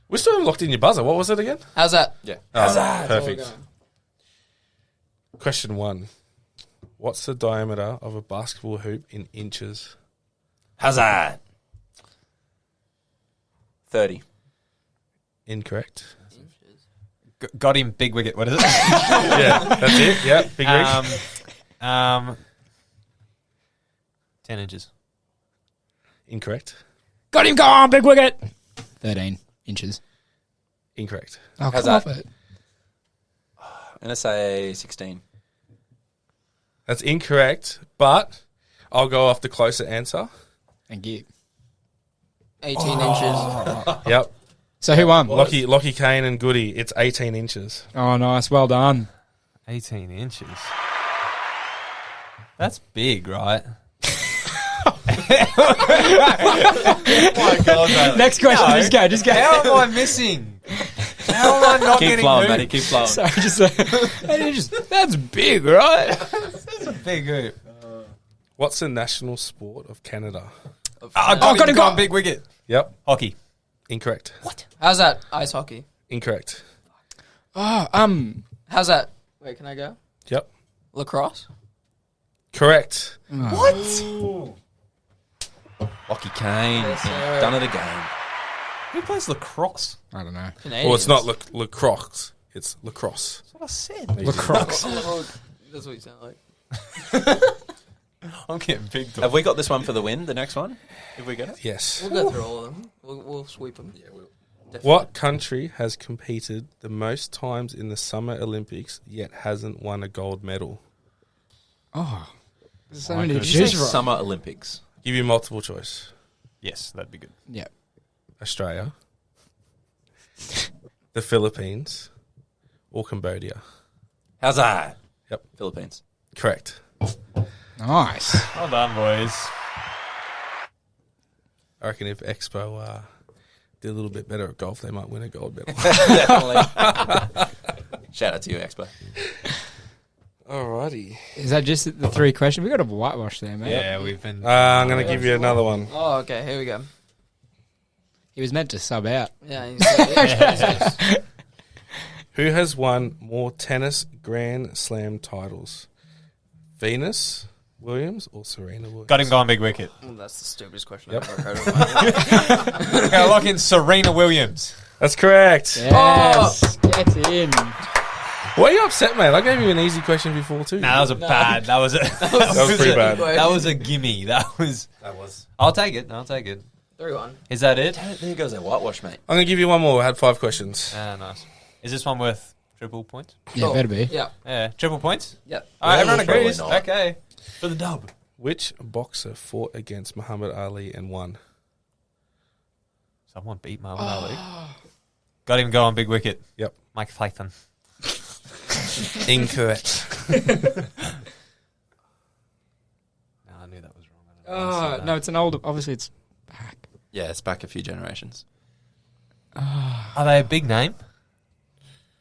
We still haven't locked in your buzzer. What was it again? How's that? Yeah. Oh, perfect. Question 1. What's the diameter of a basketball hoop in inches? How's that? 30. Incorrect. Got him, big wicket. What is it? Yeah, that's it. Yeah, Big Rig. 10 inches. Incorrect. Got him gone, big wicket! 13 inches. Incorrect. Oh, How's come off that? it. I'm going to say 16. That's incorrect, but I'll go off the closer answer. Thank you. 18 inches. Yep. So who won? Lachlan Cain and Goody. It's 18 inches. Oh, nice. Well done. 18 inches. That's big, right? Next question. Just go. How am I missing? How am I not Keep getting flowing, hoop? Matty. Keep flowing. Sorry, that's big, right? That's a big hoop. What's the national sport of Canada? Got him gone, big wicket. Yep. Hockey. Incorrect. How's that? Ice hockey. Incorrect. Oh, How's that? Wait, can I go? Yep. Lacrosse. Correct. What? Lachlan Cain, Yes, sir. done it again. Who plays lacrosse? I don't know. Well, it's not lacrosse. It's lacrosse. That's what I said. Lacrosse. That's what you sound like. I'm getting big. Have we got this one for the win? The next one? If we get it? Yes. We'll go through all of them. We'll sweep them. Yeah, we'll. What country has competed the most times in the Summer Olympics yet hasn't won a gold medal? Oh. There's so My many to goodness. choose from. Summer Olympics. Give you multiple choice. Yes, that'd be good. Yeah. Australia, the Philippines, or Cambodia. How's that? Yep. Philippines. Correct. Nice. Well done, boys. I reckon if Expo did a little bit better at golf, they might win a gold medal. Definitely. Shout out to you, Expo. Alrighty. Is that just the 3 questions? We got a whitewash there, mate. Yeah, we've been. I'm going to give you another one. Oh, okay. Here we go. He was meant to sub out. Yeah. He's Who has won more tennis Grand Slam titles? Venus Williams or Serena Williams? Got him going big wicket. that's the stupidest question Yep. I've ever heard of. My life. Okay, lock in Serena Williams. That's correct. Yes. Get in. Why are you upset, mate? I gave you an easy question before too. Nah, that was a bad. That was a. That was pretty bad. That was a gimme. That was. I'll take it. 3-1. Is that it? There goes that whitewash, mate. I'm going to give you one more. I had 5 questions. Nice. Is this one worth triple points? Yeah, Cool. better be. Yeah. Yeah, triple points. Yep. All right, everyone Probably agrees. not. Okay. For the dub. Which boxer fought against Muhammad Ali and won? Someone beat Muhammad Ali. Got him going big wicket. Yep. Mike Tyson. Incorrect. No, I knew that was wrong. I don't know why I said No, that. it's an old. Obviously, it's back. Yeah, it's back a few generations. Are they a big name?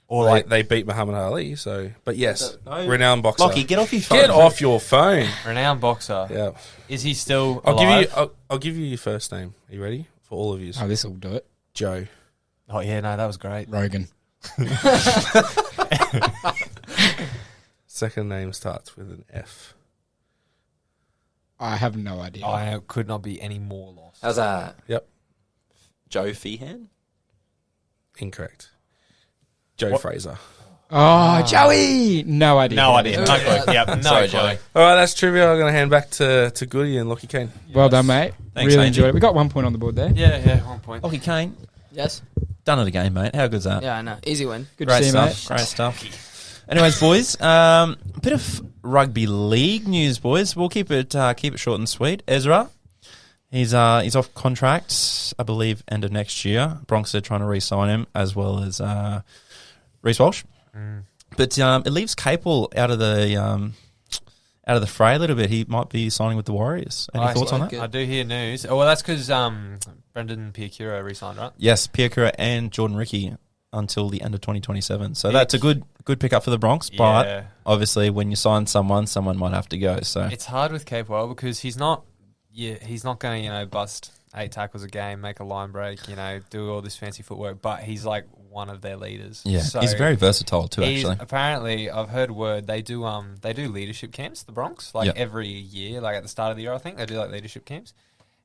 Or Well, like they beat Muhammad Ali, so... But yes, No. renowned boxer. Lockie, get off your phone. Get off your phone. renowned boxer? Yeah. Is he still I'll alive? give you your first name. Are you ready? For all of you. Oh, this will do it. Joe. Oh yeah, no, that was great. Rogan. Second name starts with an F. I have no idea. I could not be any more lost. How's that? Yep. Joe Feehan? Incorrect. Joe Fraser. Oh, Joey! No idea. No idea. Who No is clue. that? Yep, no Sorry, clue. Joey. All right, that's trivia. I'm going to hand back to Goody and Lachlan Cain. Well done, mate. Thanks, really Angie. enjoyed it. We got 1 point on the board there. Yeah, 1 point. Lachlan Cain, Yes. done it again, mate. How good's that? Yeah, I know. Easy win. Good Great to see you, stuff. mate. Great stuff. Anyways, boys, a bit of rugby league news, boys. We'll keep it short and sweet. Ezra, he's off contract, I believe, end of next year. Bronx are trying to re-sign him, as well as Reece Walsh. But it leaves Capel out of the fray a little bit. He might be signing with the Warriors. Any thoughts on that? Good. I do hear news. Oh, well, that's because Brendan Piacura re-signed, right? Yes, Piacura and Jordan Ricky until the end of 2027. So that's a good pickup for the Bronx. But Yeah. obviously, when you sign someone might have to go. So It's hard with Capewell because he's not going to, bust 8 tackles a game, make a line break, do all this fancy footwork, but he's like one of their leaders. yeah, So he's very versatile too. he's- Actually, apparently, I've heard word they do leadership camps, the Bronx, like Yeah. every year, like at the start of the year, I think they do like leadership camps.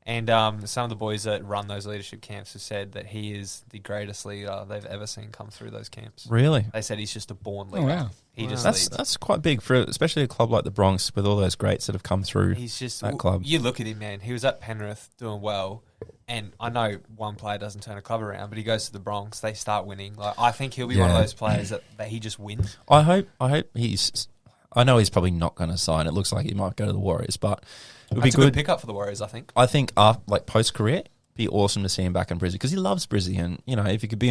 And some of the boys that run those leadership camps have said that he is the greatest leader they've ever seen come through those camps. really, They said he's just a born Oh, leader. wow. He just that's leads. quite big for especially a club like the Bronx with all those greats that have come through. He's just that club. You look at him, man. He was at Penrith doing well, and I know one player doesn't turn a club around, but he goes to the Bronx, they start winning. Like I think he'll be one of Yeah. those players that he just wins. I hope he's. I know he's probably not going to sign. It looks like he might go to the Warriors, but it would That's be a good. good pickup for the Warriors, I think. I think post career, be awesome to see him back in Brizzy because he loves Brizzy, and if he could be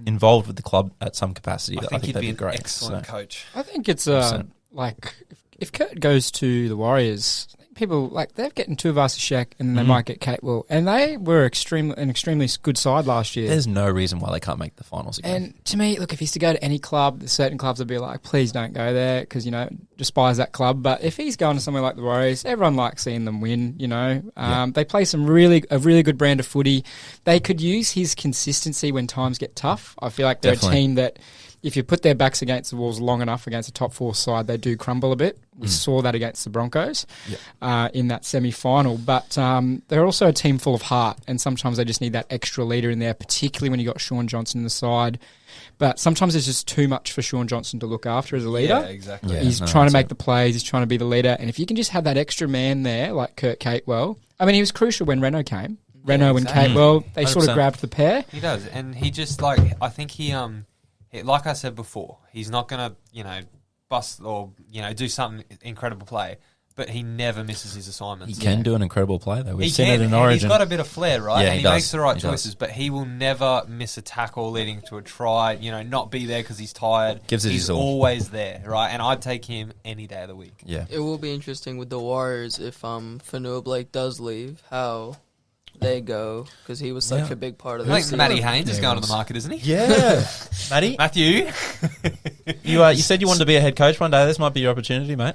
involved with the club at some capacity, I I think think he'd that'd be be an great. excellent So, coach. I think it's 100%. like if Kurt goes to the Warriors, people like they're getting Tuivasa-Sheck and then they might get Capewell, and they were an extremely good side last year. there's no reason why they can't make the finals again. And to me, look, if he's to go to any club, certain clubs would be like, please don't go there because, despise that club. But if he's going to somewhere like the Warriors, everyone likes seeing them win, They play a really good brand of footy. They could use his consistency when times get tough. I feel like they're Definitely. a team that if you put their backs against the walls long enough against the top 4 side, they do crumble a bit. We saw that against the Broncos in that semi-final. But they're also a team full of heart, and sometimes they just need that extra leader in there, particularly when you got Shaun Johnson in the side. But sometimes it's just too much for Shaun Johnson to look after as a leader. Yeah, exactly. Yeah, He's trying to make the plays. He's trying to be the leader. And if you can just have that extra man there, like Kurt Catewell. I mean, he was crucial when Renault came. Renault and Catewell, they sort 100%. of grabbed the pair. He does, and he just like I think like I said before, he's not gonna bust or do something incredible play, but he never misses his assignments. He can do an incredible play, though. We've He seen can, it in and Origin. he's got a bit of flair, right? Yeah, and he he does. makes the right He choices, does. but he will never miss a tackle leading to a try. Not be there because he's tired. Gives it he's his all. always there, right? And I'd take him any day of the week. Yeah. It will be interesting with the Warriors if Fanua Blake does leave, how they go, because he was such a big part of I this think Matty team. Haynes is Yeah, going he to the was. market, isn't he? Yeah. Matty, Matthew. you said you wanted to be a head coach one day. This might be your opportunity, mate.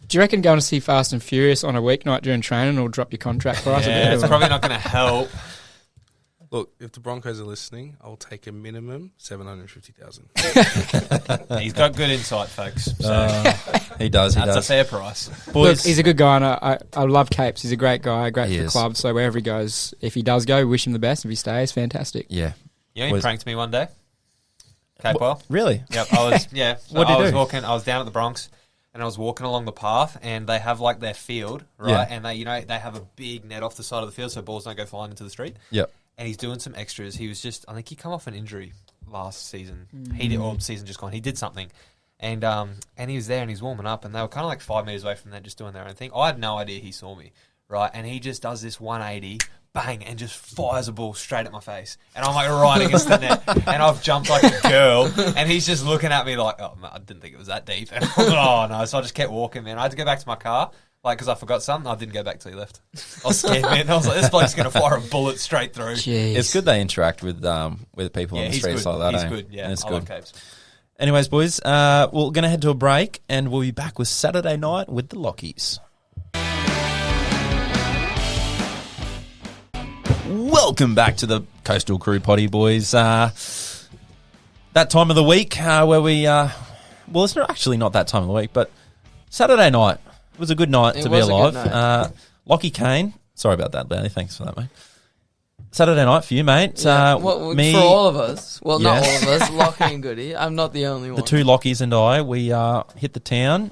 Do you reckon going to see Fast and Furious on a weeknight during training will drop your contract price a Yeah, bit? it's or- probably not going to help. Look, if the Broncos are listening, I'll take a minimum 750,000. He's got good insight, folks. So He does. He that's a does. fair price. Look, Boys, he's a good guy, and I love Capes. He's a great guy, great He for the is. club. So wherever he goes, if he does go, wish him the best. If he stays, fantastic. yeah. You know, he Was- pranked me one day. Capewell. Really? Yep, I was. Yeah, so What'd you I was do? walking. I was down at the Bronx, and I was walking along the path, and they have like their field, right? Yeah. And they have a big net off the side of the field, so balls don't go flying into the street. Yep. And he's doing some extras. He was just. I think he come off an injury last season. He did, or season just gone. He did something. And he was there and he's warming up, and they were kind of like 5 meters away from there, just doing their own thing. I had no idea he saw me, right? And he just does this 180, bang, and just fires a ball straight at my face. And I'm like right against the net, and I've jumped like a girl, and he's just looking at me like, oh, man, I didn't think it was that deep. And I'm like, oh, no. So I just kept walking, man. I had to go back to my car, like, because I forgot something. I didn't go back till he left. I was scared, man. I was like, this bloke's going to fire a bullet straight through. Jeez. It's good they interact with people on Yeah, the he's streets good. like that. He's eh? good, yeah. And it's I good. love Capes. Anyways, boys, we're going to head to a break, and we'll be back with Saturday night with the Lockies. Welcome back to the Coastal Crew Potty, boys. That time of the week where we... well, it's not actually not that time of the week, but Saturday night was a good night It to be was a good alive. night. Lachlan Cain. Sorry about that, Bayley. Thanks for that, mate. Saturday night for you, mate. Yeah, Me, for all of us. Well, not Yes. all of us. Lockie and Goody. I'm not the only one. the two Lockies and I, we hit the town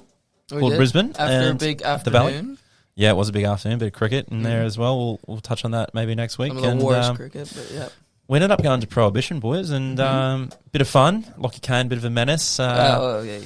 We called did. Brisbane. After a and big up the valley. afternoon. Yeah, it was a big afternoon, bit of cricket in there as well. We'll touch on that maybe next week. Some of the worst cricket, but yeah. We ended up going to Prohibition, boys, and bit of fun. Lachlan Cain, bit of a menace. Oh, yeah.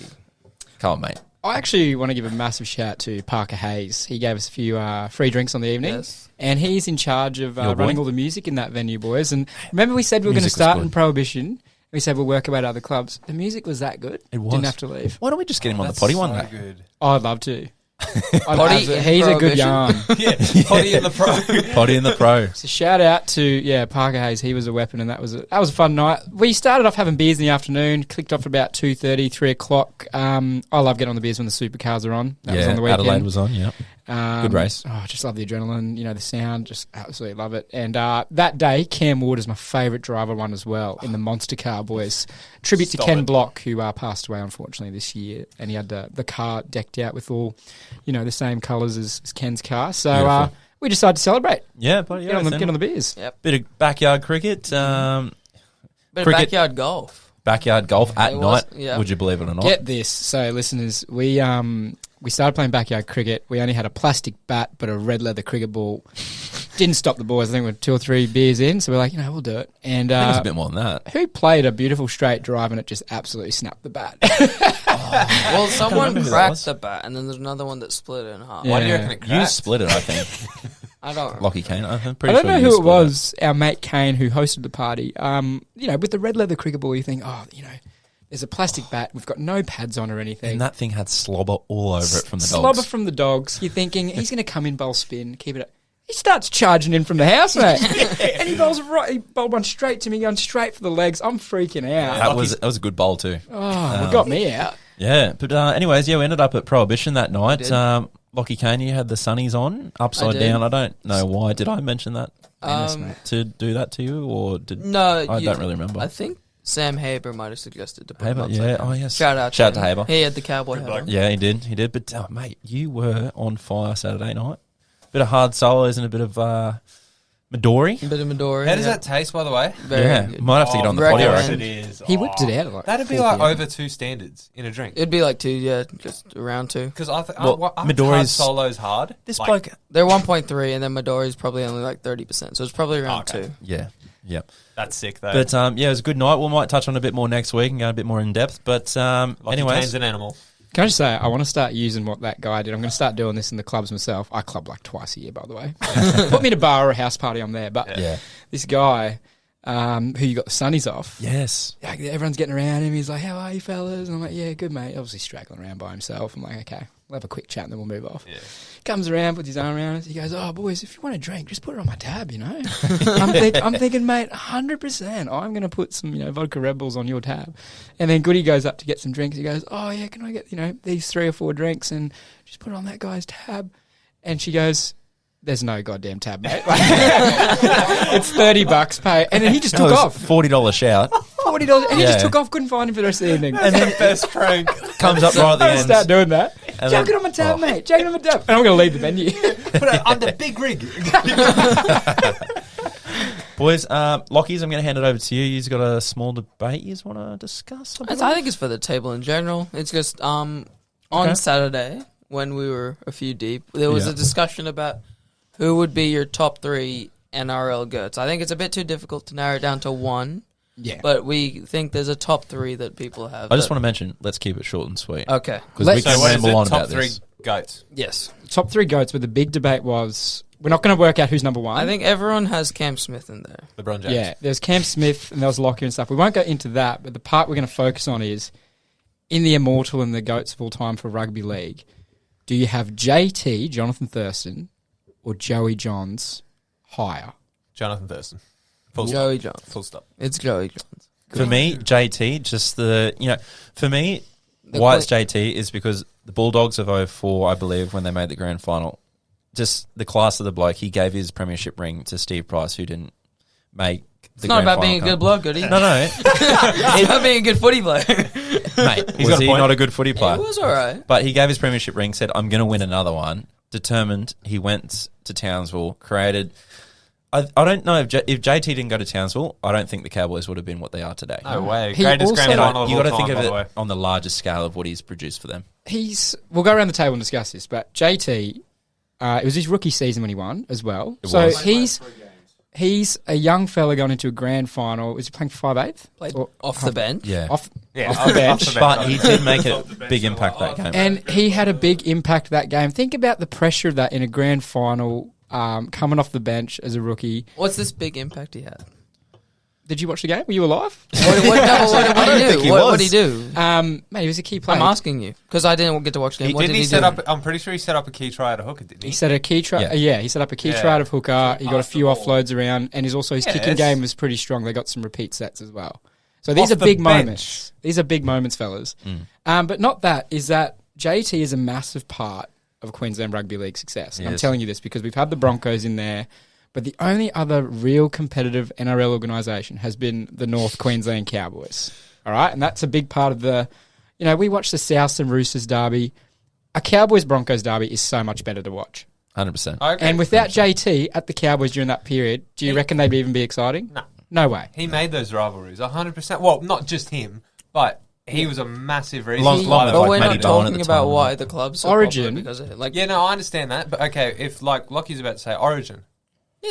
Come on, mate. I actually want to give a massive shout to Parker Hayes. He gave us a few free drinks on the evening. Yes. And he's in charge of Your boy? running all the music in that venue, boys. And remember we said we were going to Music was start good. in Prohibition. We said we'll work about other clubs. The music was that good. It was. Didn't have to leave. Why don't we just get him on the That's potty one so day? good. Oh, I'd love to. Potty He's in a good Prohibition? yarn. Yeah, potty in the pro. Potty in the pro. So shout out to Parker Hayes. He was a weapon, and that was a fun night. We started off having beers in the afternoon. Clicked off at about 2:30, 3 o'clock. I love getting on the beers when the supercars are on. That was on the weekend. Adelaide was on, yeah. Good race. Oh, I just love the adrenaline, the sound, just absolutely love it. And that day, Cam Ward is my favourite driver one as well in the Monster Car, boys. Tribute to Stop Ken it. Block, who passed away, unfortunately, this year. And he had the car decked out with all, the same colours as Ken's car. So Beautiful. we decided to celebrate. Yeah, potty. Get on the beers. Yep. Bit of backyard cricket. Bit of Cricket. backyard golf. Backyard golf at It night. was- yeah. Would you believe it or not? Get this. So, listeners, we started playing backyard cricket. We only had a plastic bat, but a red leather cricket ball. Didn't stop the boys. I think we're 2 or 3 beers in, so we're like, we'll do it. And I think it's a bit more than that. who played a beautiful straight drive and it just absolutely snapped the bat? Well, someone remember who that cracked was. the bat, and then there's another one that split it in half. Why do you Yeah. reckon it You cracked? split it, I think. I don't. Lachlan Cain. I'm I pretty don't sure know you who it split was, our mate Kane, who hosted the party. With the red leather cricket ball, you think, there's a plastic bat. We've got no pads on or anything. And that thing had slobber all over it from the Slobber dogs. from the dogs. You're thinking, he's going to come in, bowl spin, keep it up. He starts charging in from the house, mate. And he bowled one straight to me, going straight for the legs. I'm freaking out. That was a good bowl too. Oh, it got me out. Yeah, but anyways, we ended up at Prohibition that night. did. Lachlan Cain, you had the sunnies on, upside did. down. I don't know why. Did I mention that Menace, mate. to do that to you, or did No, I don't really remember. I think Sam Haber might have suggested to put him Haber, upside yeah. down. Oh, yes. Shout out to Haber. He had the cowboy hat on. Yeah, he did. But, mate, you were on fire Saturday night. Bit of hard solos and a bit of Midori. A bit of Midori. How does that taste, by the way? Very good. Might have to get on the potty, I reckon. It is. He whipped it out at like That'd be 4 like PM. over 2 standards in a drink. It'd be like 2, yeah, just around 2. Because I think Well, hard Midori's- solo's hard. This Like, bloke... They're 1.3, and then Midori's probably only like 30%, so it's probably around 2. Yeah. That's sick, though. But, it was a good night. We might touch on a bit more next week and go a bit more in depth. But, anyways... Kane's an animal. Can I just say, I want to start using what that guy did. I'm going to start doing this in the clubs myself. I club like twice a year, by the way. Put me in a bar or a house party, I'm there. But Yeah. this guy who you got the sunnies off, Yes. like, everyone's getting around him. He's like, how are you, fellas? And I'm like, yeah, good, mate. Obviously straggling around by himself. I'm like, okay, we'll have a quick chat and then we'll move off. Yeah. Comes around, puts his arm around us. He goes, oh, boys, if you want a drink, just put it on my tab, you know. I'm thinking, mate, 100%. I'm going to put some, vodka Red Bulls on your tab. And then Goody goes up to get some drinks. He goes, oh, yeah, can I get, these 3 or 4 drinks and just put it on that guy's tab? And she goes, there's no goddamn tab, mate. It's $30 pay. And then he just took off. $40 shout. $40. And he Yeah. just took off, couldn't find him for the rest of the evening. And then Best prank. comes up right at the I'm going to end. start doing that. And Jack then- it on my tab, mate. Jack it on my tab. And I'm going to leave the venue. Put it on the big rig. Boys, Lockies, I'm going to hand it over to you. You've got a small debate you want to discuss? I think it's for the table in general. It's just on Saturday, when we were a few deep, there was Yeah. a discussion about who would be your top 3 NRL goats. I think it's a bit too difficult to narrow it down to one, Yeah. but we think there's a top 3 that people have. I just want to mention, let's keep it short and sweet. Okay. Because we Let's- can So what is ramble on it? Top about 3 this. goats. Yes. Top 3 goats, but the big debate was we're not going to work out who's number 1. I think everyone has Cam Smith in there. LeBron James. Yeah, there's Cam Smith and there was Lockyer and stuff. We won't go into that, but the part we're going to focus on is in the immortal and the goats of all time for rugby league. Do you have JT, Johnathan Thurston, or Joey Johns higher? Johnathan Thurston. Full stop. Joey Johns. Full stop. It's Joey Johns. For me, JT, just for me, why it's JT is because the Bulldogs of 04, I believe, when they made the grand final, just the class of the bloke, he gave his premiership ring to Steve Price, who didn't make the It's not grand about final being a come. good bloke, Goody. No, It's about being a good footy player. mate, He's was got a he point. not a good footy It player? was all right. But he gave his premiership ring, said, I'm going to win another one. Determined, he went to Townsville, created... I don't know if JT didn't go to Townsville, I don't think the Cowboys would have been what they are today. No way. He Greatest also- grand final of You all got to time, think by of the way. it on the largest scale of what he's produced for them. We'll go around the table and discuss this, but JT, it was his rookie season when he won as well. It So was. he's a young fella going into a grand final. Was he playing for 5/8? Played Or- off the bench. Yeah. Off Yeah, off the bench. But he did make a big impact that game. And he had a big impact that game. Think about the pressure of that in a grand final, coming off the bench as a rookie. What's this big impact he had? Did you watch the game? Were you alive? What did he think he do? What was. did he do? Mate, he was a key player. I'm asking you because I didn't get to watch the game. What did he set do? up? I'm pretty sure he set up a key try at a hooker, didn't he? He set a key try. Yeah. Yeah, he set up a key try out of hooker. He got a few offloads around, and his also his kicking Yes. game was pretty strong. They got some repeat sets as well. So these Off are the big bench. moments. These are big moments, fellas. But not that. Is that JT is a massive part of Queensland Rugby League success. And I'm Yes. telling you this because we've had the Broncos in there, but the only other real competitive NRL organisation has been the North Queensland Cowboys. All right, and that's a big part of the. We watch the Souths and Roosters derby. A Cowboys Broncos derby is so much better to watch. 100%. Okay. And without JT at the Cowboys during that period, do you reckon they'd even be exciting? No. No way. He made those rivalries 100%. Well, not just him, but he was a massive reason. Long- long why as they- But like we're Matty not Bowen at talking the about time, why the club's so Origin. popular because of it. Like, Yeah, no, I understand that, but okay, if like Lockie's about to say Origin,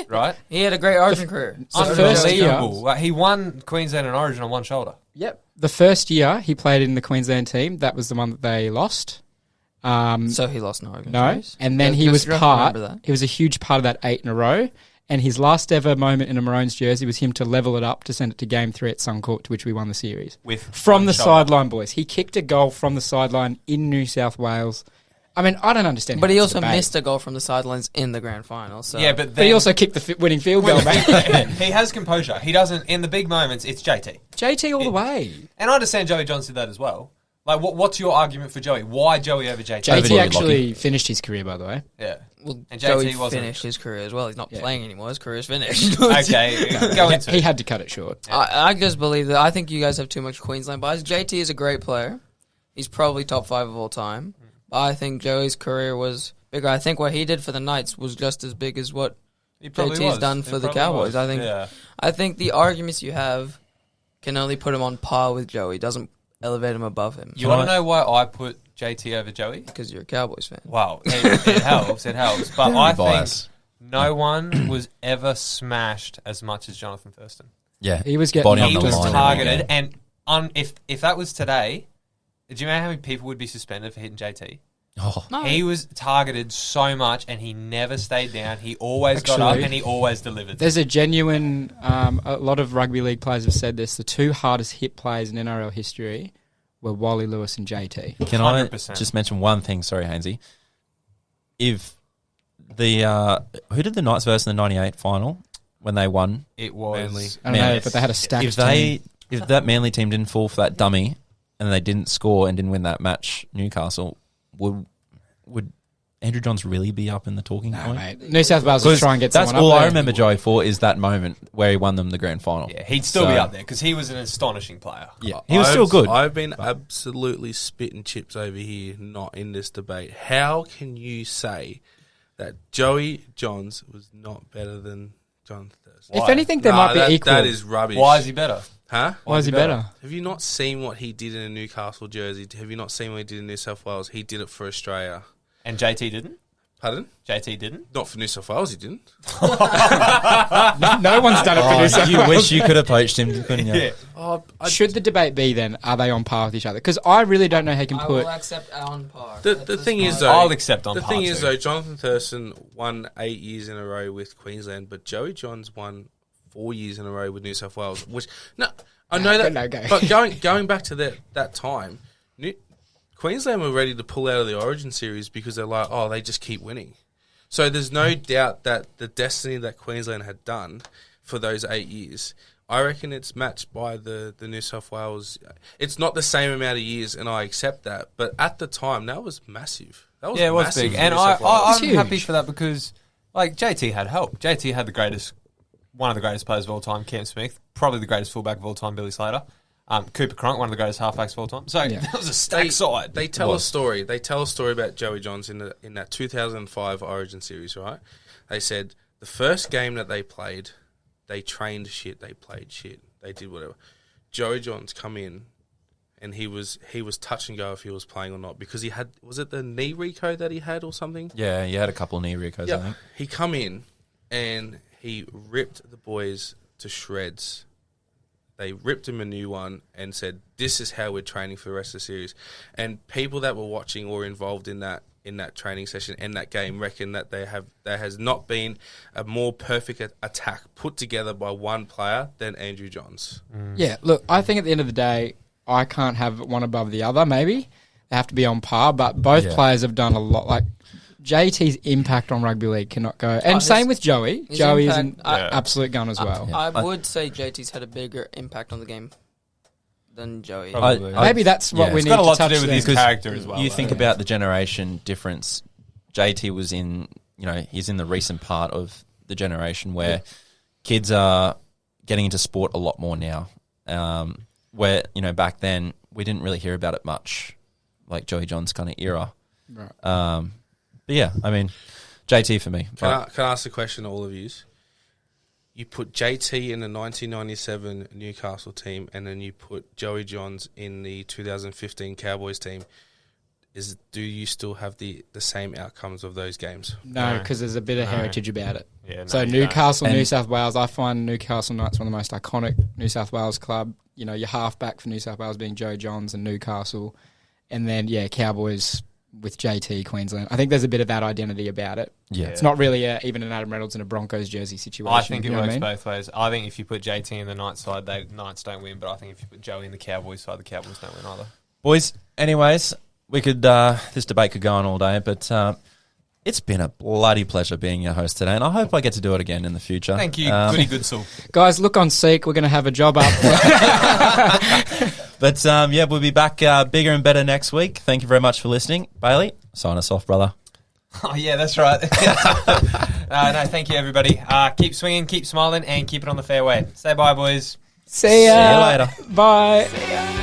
right? he had a great Origin career. the first year- Unbelievable. Like, he won Queensland and Origin on one shoulder. Yep. The first year he played in the Queensland team, that was the one that they lost. So he lost no. No. And then he was he was a huge part of that 8 in a row. And his last ever moment in a Maroons jersey was him to level it up to send it to Game 3 at Suncorp, to which we won the series. With From one the shoulder. sideline, boys. He kicked a goal from the sideline in New South Wales. I mean, I don't understand. But how he it's also debate. missed a goal from the sidelines in the grand final. So Yeah, but But he also kicked the winning field goal, mate. he has composure. He doesn't, in the big moments, it's JT. JT all the way. And I understand Joey Johnson did that as well. Like, what's your argument for Joey? Why Joey over JT? JT you, actually finished his career, by the way. Yeah. Well, And Joey JT wasn't. finished his career as well. He's not Yeah. playing anymore. His career's finished. Okay, go into He it. had to cut it short. I just believe that. I think you guys have too much Queensland bias. JT is a great player. He's probably top 5 of all time. But I think Joey's career was bigger. I think what he did for the Knights was just as big as what He probably JT's was. done He for the probably Cowboys. was. I think the arguments you have can only put him on par with Joey. Doesn't elevate him above him. You want to know why I put JT over Joey? Because you're a Cowboys fan. Wow, it helps. It helps. But I bias. think no one was ever smashed as much as Johnathan Thurston. Yeah. He was getting Body on He the was line targeted, every and if that was today, do you know how many people would be suspended for hitting JT? Oh. No. He was targeted so much, and he never stayed down. He always got up, Actually, and he always delivered. There's a genuine. A lot of rugby league players have said this. The 2 hardest hit players in NRL history were Wally Lewis and JT. Can I 100%. just mention one thing? Sorry, Haynesy. If the who did the Knights versus the '98 final when they won? It was Manly. I don't know, Manly. but they had a stacked If that Manly team didn't fall for that dummy and they didn't score and didn't win that match, Newcastle would Andrew Johns really be up in the talking No, point? mate. New South Wales will try and get that's someone all up I there. remember Joey for is that moment where he won them the grand final. Yeah, he'd still be So- up there because he was an astonishing player. Yeah, he was still good. I've been absolutely spitting chips over here, not in this debate. How can you say that Joey Johns was not better than Johnathan Thurston? If anything, they might be equal. That is rubbish. Why is he better? Huh? Why is he better? Have you not seen what he did in a Newcastle jersey? Have you not seen what he did in New South Wales? He did it for Australia. And JT didn't. Pardon? JT didn't. Not for New South Wales, he didn't. No one's done it for New South you Wales. wish you could have poached him, couldn't you? Yeah. Oh, Should the debate be then, are they on par with each other? Because I really don't know how you can I put... will accept on par. The That's thing as is, far though, I'll accept on the par thing is, too. though, Johnathan Thurston won 8 years in a row with Queensland, but Joey Johns won 4 years in a row with New South Wales. Which I know that, no, go. but going back to that time, Queensland were ready to pull out of the Origin series because they're like, oh, they just keep winning. So there's no doubt that the destiny that Queensland had done for those 8 years, I reckon it's matched by the New South Wales. It's not the same amount of years, and I accept that. But at the time, that was massive. That was Yeah, it was massive big, for and New South Wales. I'm It's happy huge. for that because, like, JT had help. JT had one of the greatest players of all time, Cam Smith, probably the greatest fullback of all time, Billy Slater. Cooper Cronk, one of the greatest halfbacks of all time. So Yeah. that was a stacked side. They tell a story. They tell a story about Joey Johns in that 2005 Origin series, right? They said the first game that they played, they trained shit, they played shit, they did whatever. Joey Johns come in, and he was touch and go if he was playing or not because he had, was it the knee reco that he had or something? Yeah, you had a couple of knee recos, I think. He come in and he ripped the boys to shreds. They ripped him a new one and said, "This is how we're training for the rest of the series." And people that were watching or involved in that training session and that game reckon that there has not been a more perfect attack put together by one player than Andrew Johns. Yeah, look, I think at the end of the day, I can't have one above the other, maybe. They have to be on par, but both players have done a lot. Like, JT's impact on rugby league cannot go. And same with Joey. his Joey is impact- an absolute gun as well. I would say JT's had a bigger impact on the game than Joey. Probably. Maybe that's what we It's need got a lot to touch do with there. his character as well. You though. think about the generation difference. JT was in, he's in the recent part of the generation where kids are getting into sport a lot more now. Where, back then we didn't really hear about it much, like Joey Johns kind of era. Right. But yeah, I mean, JT for me. Can I ask a question to all of you? You put JT in the 1997 Newcastle team and then you put Joey Johns in the 2015 Cowboys team. Do you still have the same outcomes of those games? No, because there's a bit of heritage about it. Yeah, no, So you don't. Newcastle, And- New South Wales, I find Newcastle Knights one of the most iconic New South Wales club. Your halfback for New South Wales being Joe Johns and Newcastle. And then, Cowboys with JT, Queensland. I think there's a bit of that identity about it. Yeah. It's not really even an Adam Reynolds and a Broncos jersey situation. I think it you know what works I mean? both ways. I think if you put JT in the Knights side, the Knights don't win. But I think if you put Joey in the Cowboys side, the Cowboys don't win either. Boys, anyways, we could this debate could go on all day, but it's been a bloody pleasure being your host today, and I hope I get to do it again in the future. Thank you, Goody Goodsoul. Guys, look on Seek. We're going to have a job up. But we'll be back bigger and better next week. Thank you very much for listening. Bayley, sign us off, brother. Oh, yeah, that's right. No, thank you, everybody. Keep swinging, keep smiling, and keep it on the fairway. Say bye, boys. See ya. See you later. Bye.